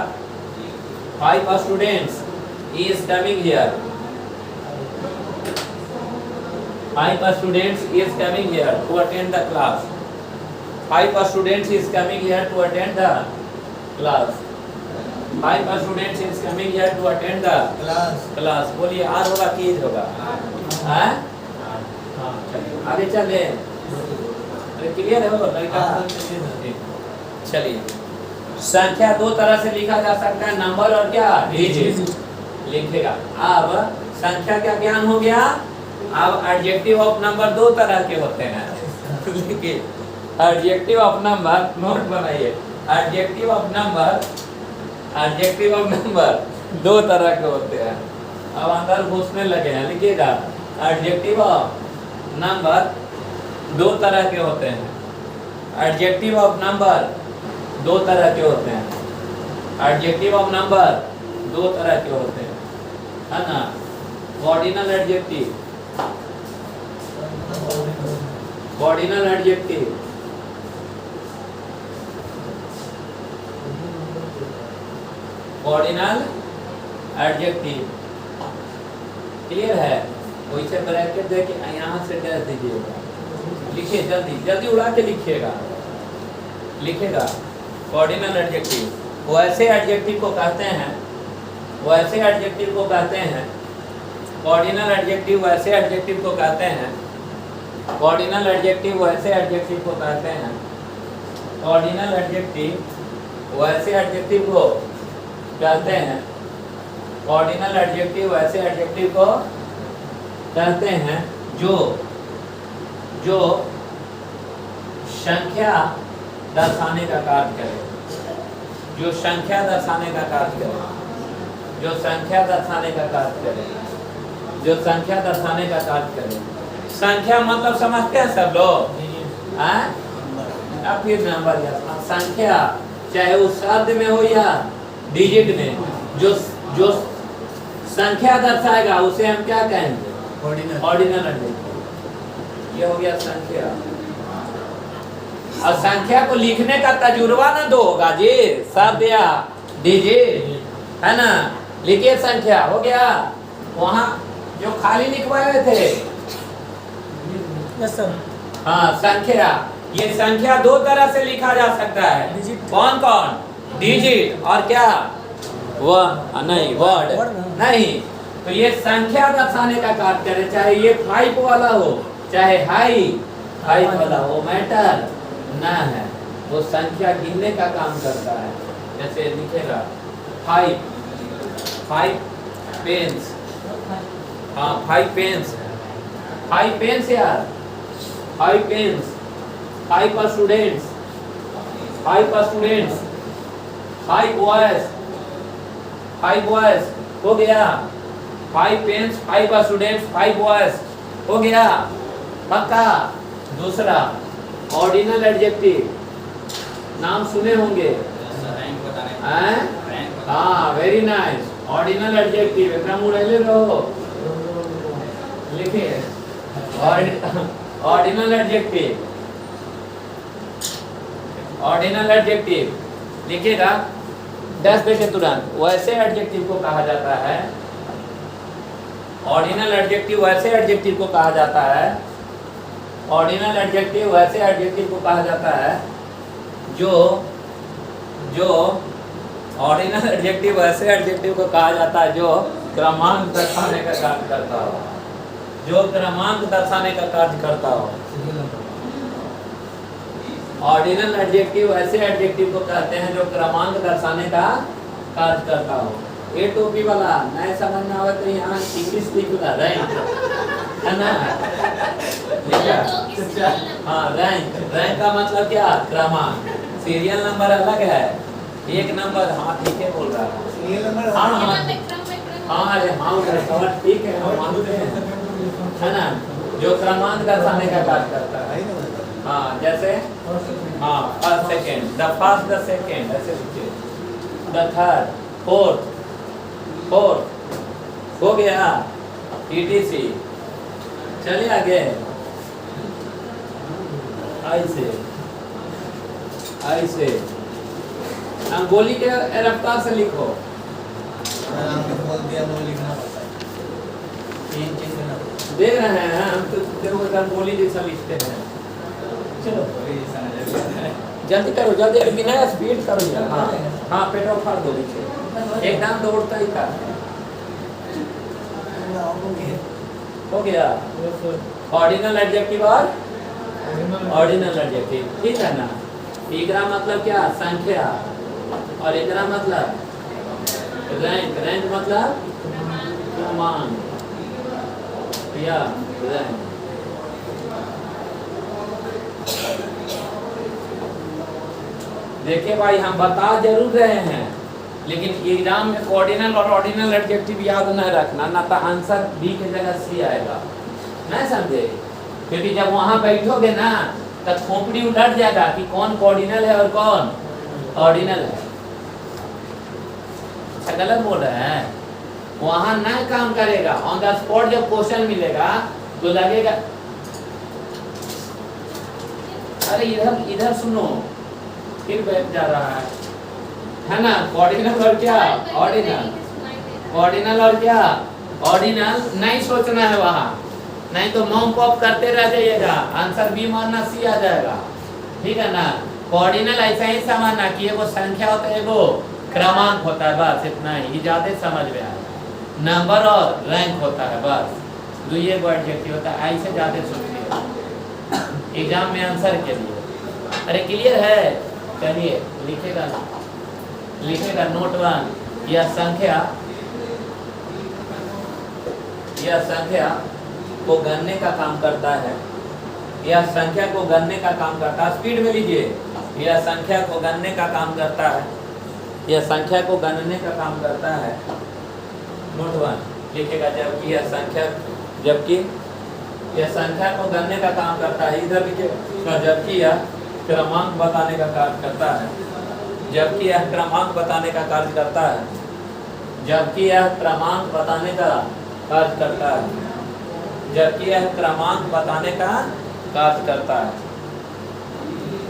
5 students is coming here 5 students is coming here to attend the class 5 students is coming here to attend the class 5 students is coming here to attend the class बोलिए आर होगा कि इज होगा। हाँ चलिए आगे चले clear है वो लड़का? हाँ। चलिए, संख्या दो तरह से लिखा जा सकता है, नंबर और क्या डिजिट लिखेगा। अब संख्या का ज्ञान हो गया। अब एडजेक्टिव ऑफ नंबर दो तरह के होते हैं। लिखिए, एडजेक्टिव ऑफ नंबर, नोट बनाइए, एडजेक्टिव ऑफ नंबर दो तरह के होते हैं। अब अंदर घुसने लगे हैं, लिखिएगा, एडजेक्टिव ऑफ नंबर दो तरह के होते हैं। एडजेक्टिव ऑफ नंबर दो तरह के होते हैं। एडजेक्टिव ऑफ नंबर दो तरह के होते हैं, है ना? Ordinal adjective, ordinal adjective, ordinal adjective. Clear है? कोई से ब्रैकेट दे के यहाँ से डैश दीजिएगा। लिखिए, जल्दी जल्दी उड़ा के लिखिएगा। ऑर्डिनल एडजेक्टिव वैसे एडजेक्टिव को कहते हैं, वैसे एडजेक्टिव को कहते हैं, ऑर्डिनल एडजेक्टिव वैसे एडजेक्टिव को कहते हैं, ऑर्डिनल एडजेक्टिव वैसे एडजेक्टिव को कहते हैं, ऑर्डिनल एडजेक्टिव वैसे एडजेक्टिव को कहते हैं, ऑर्डिनल एडजेक्टिव वैसे एडजेक्टिव को कहते हैं जो संख्या दर्शाने का कार्य करे, जो संख्या दर्शाने का कार्य करे, जो संख्या दर्शाने का कार्य करे, जो संख्या दर्शाने का कार्य करे। संख्या मतलब समझते हैं सब लोग? अब फिर नंबर या संख्या, चाहे वो शब्द में हो या डिजिट में, जो संख्या दर्शाएगा उसे हम क्या कहेंगे? Ordinal adjective. ये हो गया संख्या। और संख्या को लिखने का तजुर्बा ना दो होगा जी, शब्द या डिजिट, है ना? लिखिए, संख्या हो गया। वहाँ जो खाली लिखवाए थे, यस सर। हाँ, संख्या। ये संख्या दो तरह से लिखा जा सकता है। डिजिट। कौन कौन? डिजिट और क्या? नहीं, वर्ड नहीं। तो ये संख्या दर्शाने का कार्य करे, चाहे ये 5 वाला हो, चाहे हाई 5 वाला हो, मैटर ना है। वो संख्या गिनने का काम करता है। जैसे लिखेगा 5 पेन्स, हाँ 5 पेन्स, 5 पेन्स यार, 5 पेन्स, 5 स्टूडेंट्स, 5 बॉयज हो गया। 5 पेन्स, 5 स्टूडेंट्स, 5 बॉयज हो गया। पक्का? दूसरा ऑर्डिनल एडजेक्टिव, नाम सुने होंगे, हाँ, वेरी नाइस। ऑर्डिनल एडजेक्टिव एकदम उड़ेले रहो। लिखिए, ऑर्डिनल एडजेक्टिव, ऑर्डिनल एडजेक्टिव लिखिएगा, 10 देखे तुरंत। वैसे एडजेक्टिव को कहा जाता है, ऑर्डिनल एडजेक्टिव वैसे एडजेक्टिव को कहा जाता है, ऑर्डिनल एडजेक्टिव वैसे एडजेक्टिव को कहा जाता है जो ऑर्डिनल एडजेक्टिव वैसे एडजेक्टिव को कहा जाता है जो क्रमांक दर्शाने का कार्य करता हो, जो क्रमांक दर्शाने का कार्य करता हो। ऑर्डिनल एडजेक्टिव ऐसे एडजेक्टिव को कहते हैं जो क्रमांक दर्शाने का कार्य करता हो। ये टोपी वाला नए समझ में आवे तो यहाँ इंग्लिश लिखा रैंक, है ना? हाँ, रैंक का मतलब क्या? क्रमांक। सीरियल नंबर अलग है, एक नंबर। हाँ ठीक है, बोल रहा है। सीरियल नंबर, हाँ अरे हाँ उधर ठीक है, हम मानते हैं, है ना? जो क्रमांक दर्शाने का कार्य करता है। हाँ, जैसे हाँ, first second, the first, the second, ऐसे लिखिए, द थर्ड, फोर्थ हो गया, ETC। चलिए आगे, ऐसे अंगोली के रफ्तार से लिखो। बोल दिया, वो लिखना पड़ता है, 3 चीज करना पड़ता है। दे रहे हैं हम तो, देखो अंगोली जैसा लिखते हैं। चलो जल्दी करो, जल्दी, बिना स्पीड करो यार। हाँ हाँ, पेट्रोल फाड़ दो नीचे, एकदम दौड़ता ही था। हो गया ऑर्डिनल एडजेक्टिव और ऑर्डिनल एडजेक्टिव, ठीक है ना। एकरा मतलब क्या, संख्या, और एकरा मतलब रैंक, रैंक मतलब क्रमांक या रैंक। देखिए भाई हम बता जरूर रहे हैं, लेकिन एग्जाम में ऑर्डिनल और ऑर्डिनल एडजेक्टिव याद न रखना, ना तो आंसर बी की जगह सी आएगा, नहीं समझे। क्योंकि जब वहां बैठोगे ना तब खोपड़ी उलट जाएगा कि कौन ऑर्डिनल है और कौन ऑर्डिनल है। अच्छा गलत बोल रहे हैं, वहां ना काम करेगा। ऑन द स्पॉट जब क्वेश्चन मिलेगा तो लगेगा, अरे इधर इधर सुनो, फिर बैठ जा रहा है ना। ऑर्डिनल और क्या, ऑर्डिनल, ऑर्डिनल और क्या, ऑर्डिनल नहीं सोचना है वहां, नहीं तो मॉम पॉप करते रह जाइएगा, आंसर बी मारना सी आ जाएगा, ठीक है ना। ऑर्डिनल ऐसा ही समझना कि एगो संख्या होता है, एगो क्रमांक होता है, बस इतना ही, ज्यादा समझ में आया। नंबर और रैंक होता है, बस दो ये गो एडजेक्टिव होता है, ऐसे ज्यादा सोचिए एग्जाम में आंसर के लिए। अरे क्लियर है, चलिए लिखेगा, लिखेगा नोट 1, यह संख्या को गणने का काम करता है, यह संख्या को गणने का काम करता है, स्पीड में लीजिए, यह संख्या को गणने का काम करता है, यह संख्या को गणने का काम करता है। नोट 1 लिखेगा, जबकि यह संख्या, जबकि यह संख्या को गणने का काम करता है, इधर लिखिए, जबकि यह क्रमांक बताने का कार्य करता है, जबकि यह क्रमांक बताने का कार्य करता है, जबकि यह क्रमांक बताने का कार्य करता है, जबकि यह क्रमांक बताने का कार्य करता है,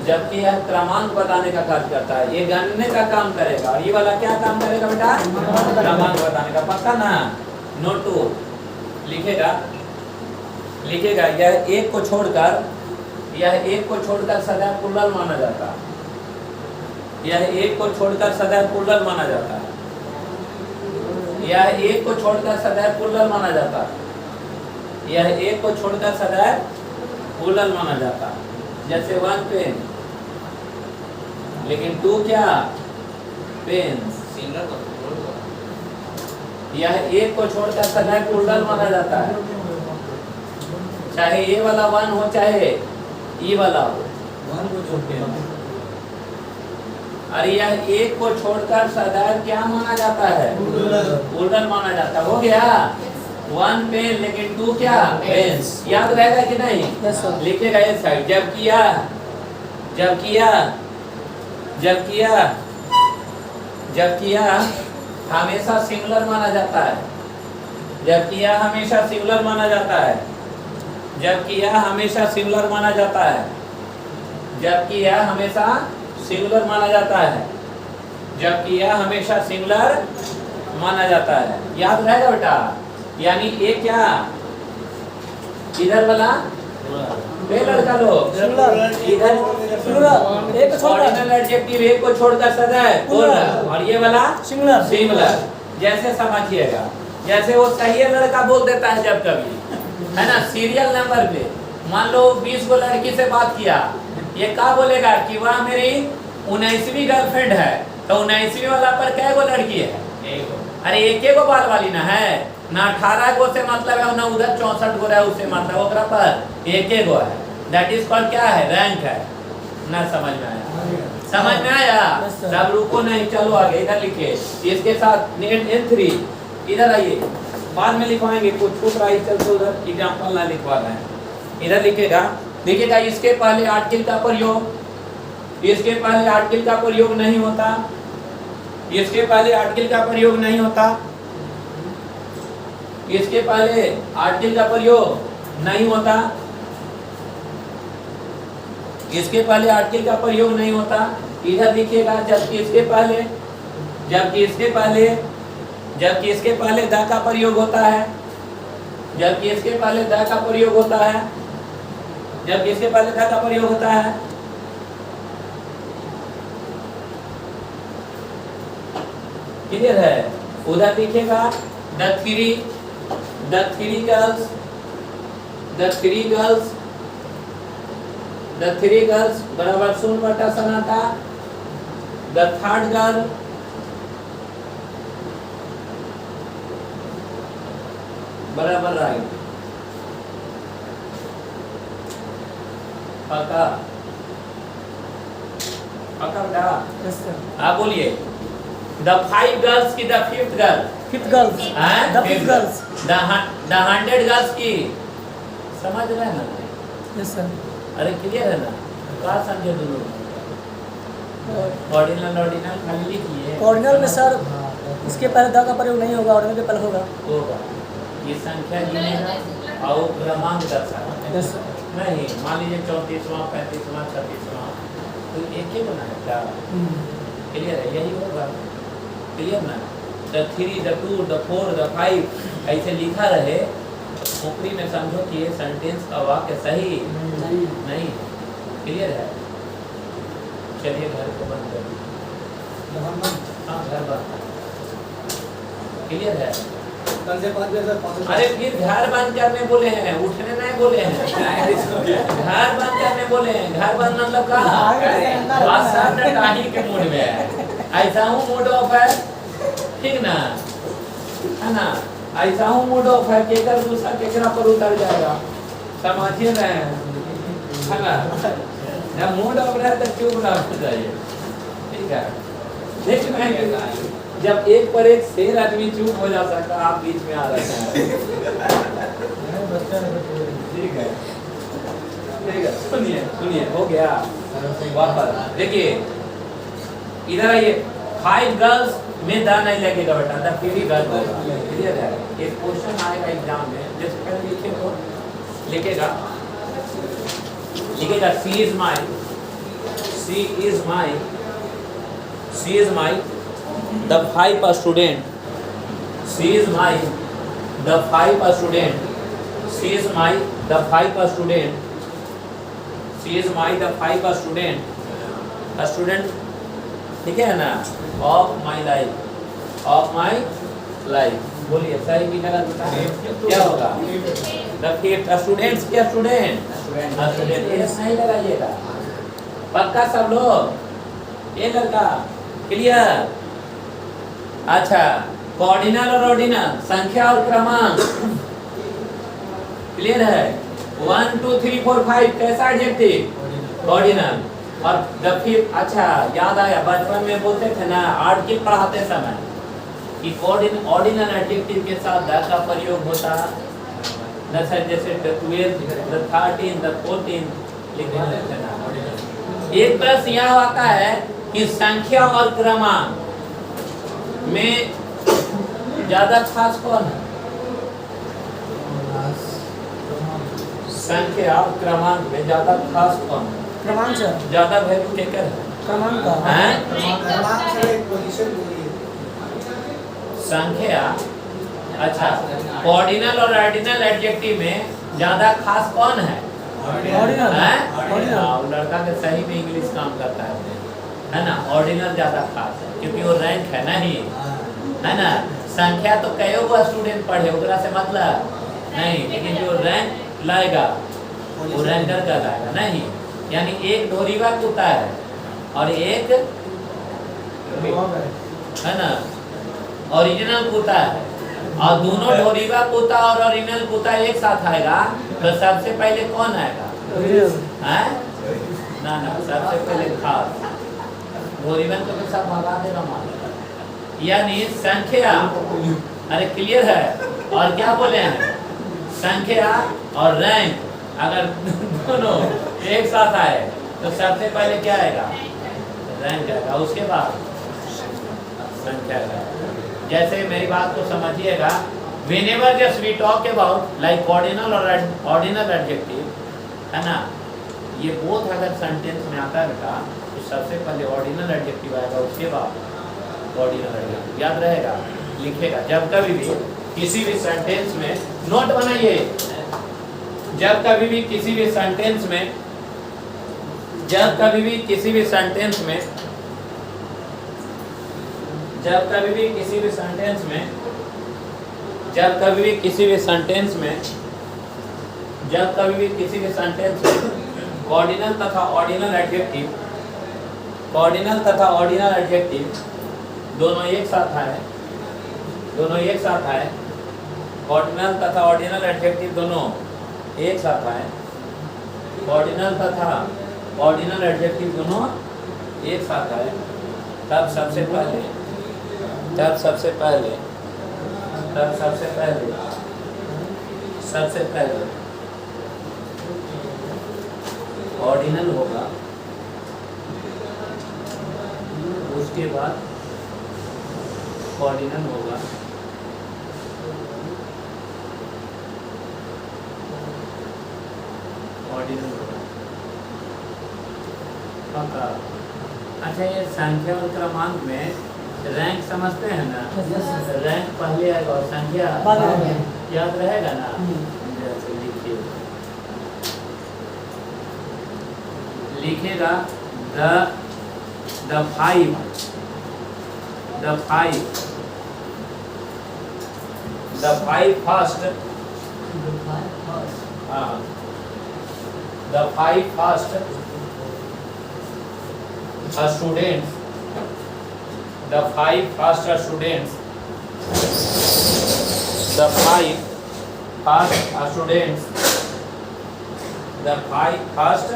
जबकि यह क्रमांक बताने का कार्य करता है। ये गणने का काम करेगा, और ये वाला क्या काम करेगा बेटा, क्रमांक बताने का, पक्का ना। नोट 2 लिखेगा, लिखेगा यह एक को छोड़कर, यह एक को छोड़कर सदैव प्लुरल माना जाता है, यह एक को छोड़कर सदैव प्लुरल माना जाता है, यह एक को छोड़कर सदैव प्लुरल माना जाता है, यह एक को छोड़कर सदैव प्लुरल माना जाता है। जैसे 1 पेन, लेकिन 2 क्या, पेन्स। यह एक को छोड़कर सदैव प्लुरल माना जाता है, चाहे ये वाला 1 हो चाहे ये वाला हो। 1 को छोड़ के, अरे यह एक को छोड़कर सदैव क्या माना जाता है, प्लुरल माना जाता है। हो गया 1 पेन, लेकिन 2 क्या, पेन्स। याद रहेगा कि नहीं, लिखेगा ये साइड। जबकि यह, जबकि यह, जबकि यह, जबकि यह हमेशा सिंगुलर माना जाता है, जबकि यह हमेशा सिंगुलर माना जाता है, जबकि यह हमेशा सिंगुलर माना जाता है, जबकि यह हमेशा सिंगुलर माना जाता है, जबकि यह हमेशा सिंगुलर माना जाता है। याद रहेगा बेटा। यानी ये क्या, इधर वाला बे लड़का लोग, इधर ऑर्डिनल एडजेक्टिव एक को छोड़कर सदैव प्लुरल, और ये वाला सिंगुलर, सिंगुलर। जैसे समझिएगा, जैसे वो सही लड़का बोल देता है जब कभी, है ना, सीरियल नंबर पे मान लो 20 को लड़की से बात किया, ये क्या बोलेगा कि वह मेरी 19वीं गर्लफ्रेंड है, तो 19वीं वाला पर कै गो लड़की है, अरे एक गो बाल वाली ना है ना, 18 गो से मतलब है ना, उधर 64 गो है उससे मतलब ओकरा पर एक गो है। दैट इज कॉल्ड क्या है, रैंक है ना। समझ में आया, समझ में आया। सब रुको नहीं, चलो आगे। इधर लिखिए, इसके साथ N3 इधर आइए, बाद में लिखवाएंगे, कुछ छूट रहा है चलते उधर एग्जाम्पल ना लिखवा रहे हैं। इधर लिखेगा, देखिएगा इसके पहले आर्टिकल का प्रयोग, इसके पहले आर्टिकल का प्रयोग नहीं होता, इसके पहले आर्टिकल का प्रयोग नहीं होता, इसके पहले आर्टिकल का प्रयोग नहीं होता, इसके पहले आर्टिकल का प्रयोग नहीं होता। इधर लिखिएगा, जबकि इसके पहले, जबकि इसके पहले, जबकि इसके पहले द का प्रयोग होता है, जबकि इसके पहले द का प्रयोग होता है, जबकि इसके पहले द का प्रयोग होता है। क्लियर है। उधर लिखिएगा, the three girls, the three girls The three girls बराबर सुन बटा सनाटा. The third girl बराबर राइट. पक्का पक्का बेटा. यस सर आप बोलिए. The five girls की the fifth girl. Fifth girls हैं? The fifth girls The 100 girls की. समझ रहे हैं ना? यस सर अरे क्लियर है ना? क्या समझे दोनों? ऑर्डिनल ऑर्डिनल खाली लिखिए. ऑर्डिनल में सर इसके पहले द का प्रयोग नहीं होगा, ऑर्डिनल के पहले होगा. होगा. ये संख्या गिनेगा और क्रमांक दर्शाएगा. यस सर नहीं मान लीजिए 34वां 35वां 36वां तो एक ही बना है क्या? क्लियर है? यही होगा. क्लियर ना? द 3 द 2 द 4 द 5 ऐसे लिखा रहे. ऊपरी में समझो कि ये सेंटेंस का वाक्य सही नहीं. क्लियर है? चलिए घर को बंद कर दीजिए. हाँ घर बंद. क्लियर है? कल से 5 बजे तक अरे फिर घर बंद करने बोले हैं, उठने नहीं बोले हैं. घर बंद करने बोले हैं. घर बंद मतलब कहाँ? आज सब टाही के मूड में है. ऐसा हूँ मूड ऑफ है. ठीक ना? है ना? ऐसा हूँ मूड ऑफ है. केकर दूसरा केकरा पर उतर जाएगा. समझिए ना? है ना? जब मूड ऑफ रहे तो चुप ना हो जाइए. ठीक है? देख रहे हैं कि जब एक पर एक शेर आदमी चुप हो जा सकता, आप बीच में आ रहे हैं. ठीक है. ठीक है. सुनिए सुनिए हो गया. वापस देखिए इधर आइए. 5 गर्ल्स में द नहीं लगेगा बेटा. द फिर ही गर्ल होगा. क्लियर है? एक क्वेश्चन आएगा एग्जाम में जैसे पहले लिखे तो लिखेगा she is my. She is my. She is my the 5 student. She is my the 5 student. She is my the 5 student. She is my the 5 student. A student ठीक है ना? Of my life. Of my life. बोलिए सही की गलत क्या होगा? The fifth students क्या student? Student ये सही लगाइएगा. पक्का सब लोग? ये लड़का क्लियर? अच्छा ऑर्डिनल और ऑर्डिनल संख्या और क्रमांक क्लियर है? 1 2 3 4 5 कैसा एडजेक्टिव? ऑर्डिनल. और द फिफ्थ. अच्छा याद आया बचपन में बोलते थे ना आर्टिकल पढ़ाते समय कि ऑर्डिनल एडजेक्टिव के साथ द का प्रयोग होता. जैसे द 12 द 13 द 14 लिखते थे ना. एक प्रश्न यह आता है कि संख्या और क्रमांक में ज्यादा खास कौन है? संख्या और क्रमांक में ज्यादा खास कौन है? क्रमांक सर. ज्यादा वैल्यू केकर है? क्रमांक का हैं? क्रमांक से एक पोजीशन बोलिए. संख्या. अच्छा ऑर्डिनल और ऑर्डिनल एडजेक्टिव में ज्यादा खास कौन है? ऑर्डिनल. हैं? ऑर्डिनल. हाँ, वो लड़का के सही में इंग्लिश काम करता है ना? ऑर्डिनल ज्यादा खास है क्योंकि वो रैंक है नहीं. है ना? संख्या तो कई गो स्टूडेंट पढ़े ओकरा से मतलब नहीं, लेकिन जो रैंक लाएगा वो रैंकर का लाएगा नहीं. यानी एक ढोरीवा कुत्ता है और एक है ना ओरिजिनल कुत्ता है. और दोनों ढोरीवा कुत्ता और ओरिजिनल कुत्ता एक साथ आएगा तो सबसे पहले कौन आएगा? हैं? ना ना सबसे पहले खास ढोरीवन को तो सब भगा देगा मान. यानी संख्या. अरे क्लियर है? और क्या बोले हैं? संख्या और रैंक अगर दोनों एक साथ आए तो सबसे पहले क्या आएगा? रैंक आएगा. उसके बाद संख्या आएगा. जैसे मेरी बात को समझिएगा. whenever just we talk about like ordinal or ordinal adjective है ना, ये बोथ अगर सेंटेंस में आता है बेटा तो सबसे पहले ऑर्डिनल एडजेक्टिव आएगा. उसके बाद ऑर्डिनल एडजेक्टिव. याद रहेगा? लिखेगा. जब कभी भी किसी भी सेंटेंस में नोट बनाइए. जब कभी भी किसी भी सेंटेंस में जब कभी भी किसी भी सेंटेंस में जब कभी भी किसी भी सेंटेंस में जब कभी भी किसी भी सेंटेंस में जब कभी भी किसी भी सेंटेंस में कॉर्डिनल तथा ऑर्डिनल एडजेक्टिव, कॉर्डिनल तथा ऑर्डिनल एडजेक्टिव दोनों एक साथ आए, दोनों एक साथ आए। कॉर्डिनल तथा ऑर्डिनल एडजेक्टिव दोनों एक साथ आए। कॉर्डिनल तथा ऑर्डिनल एडजेक्टिव दोनों एक साथ आए। तब सबसे पहले ऑर्डिनल होगा, उसके बाद ऑर्डिनल होगा, ऑर्डिनल होगा। पक्का। अच्छा, ये संख्या और क्रमांक में रैंक समझते हैं ना? रैंक पहले आएगा और संख्या बाद में। याद रहेगा ना? जैसे लिखिए, लिखेगा the five first the five first students, the five first students, the five first students, the five first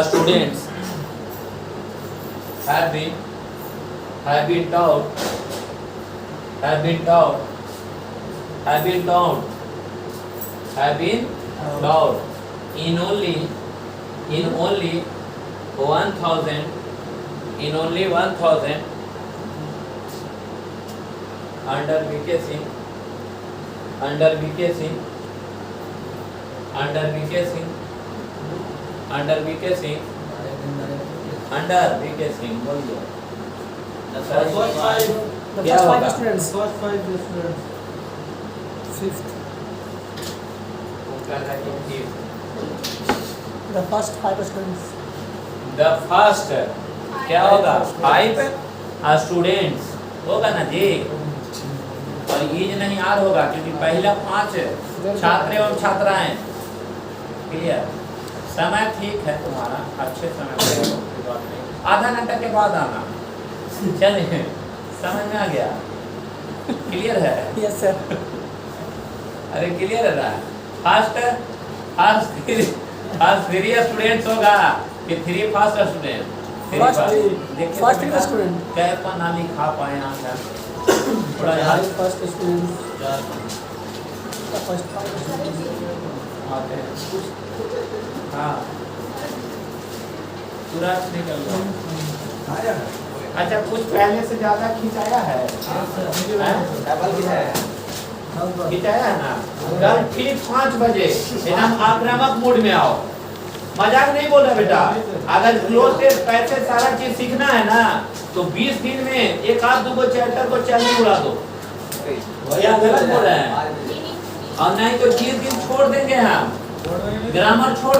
students have been taught in only 1000 under vacation बोलिए। The क्या first होगा? five students. First five students. Fifth. The The first five students. first क्या होगा? 5 students होगा ना जी, और ease नहीं are होगा क्योंकि पहला 5 छात्र एवं छात्राएं। क्लियर? समय ठीक है तुम्हारा, अच्छे समय पे हो, कोई बात नहीं। आधा घंटा के बाद आना, चलिए समझ में आ गया? क्लियर है? Yes sir. अरे क्लियर है ना? फर्स्ट 3 स्टूडेंट्स होगा कि 3 first student? First three student. क्या अपना लिखा पाए यहाँ पर? थोड़ा याद First students. The first five students. आते हैं। हाँ, पूरा निकल गया। अच्छा, कुछ पहले से ज्यादा खिंचाया है? खिंचाया है ना? कल ठीक 5 बजे एकदम आक्रामक मूड में आओ। मजाक नहीं बोल रहा बेटा। अगर क्लोज टेस्ट कैसे सारा चीज सीखना है ना, तो 20 दिन में एक आध दो चैप्टर को चलने उड़ा दो। या गलत बोल रहे हैं? और नहीं तो 20 दिन छोड़ देंगे हम, ग्रामर छोड़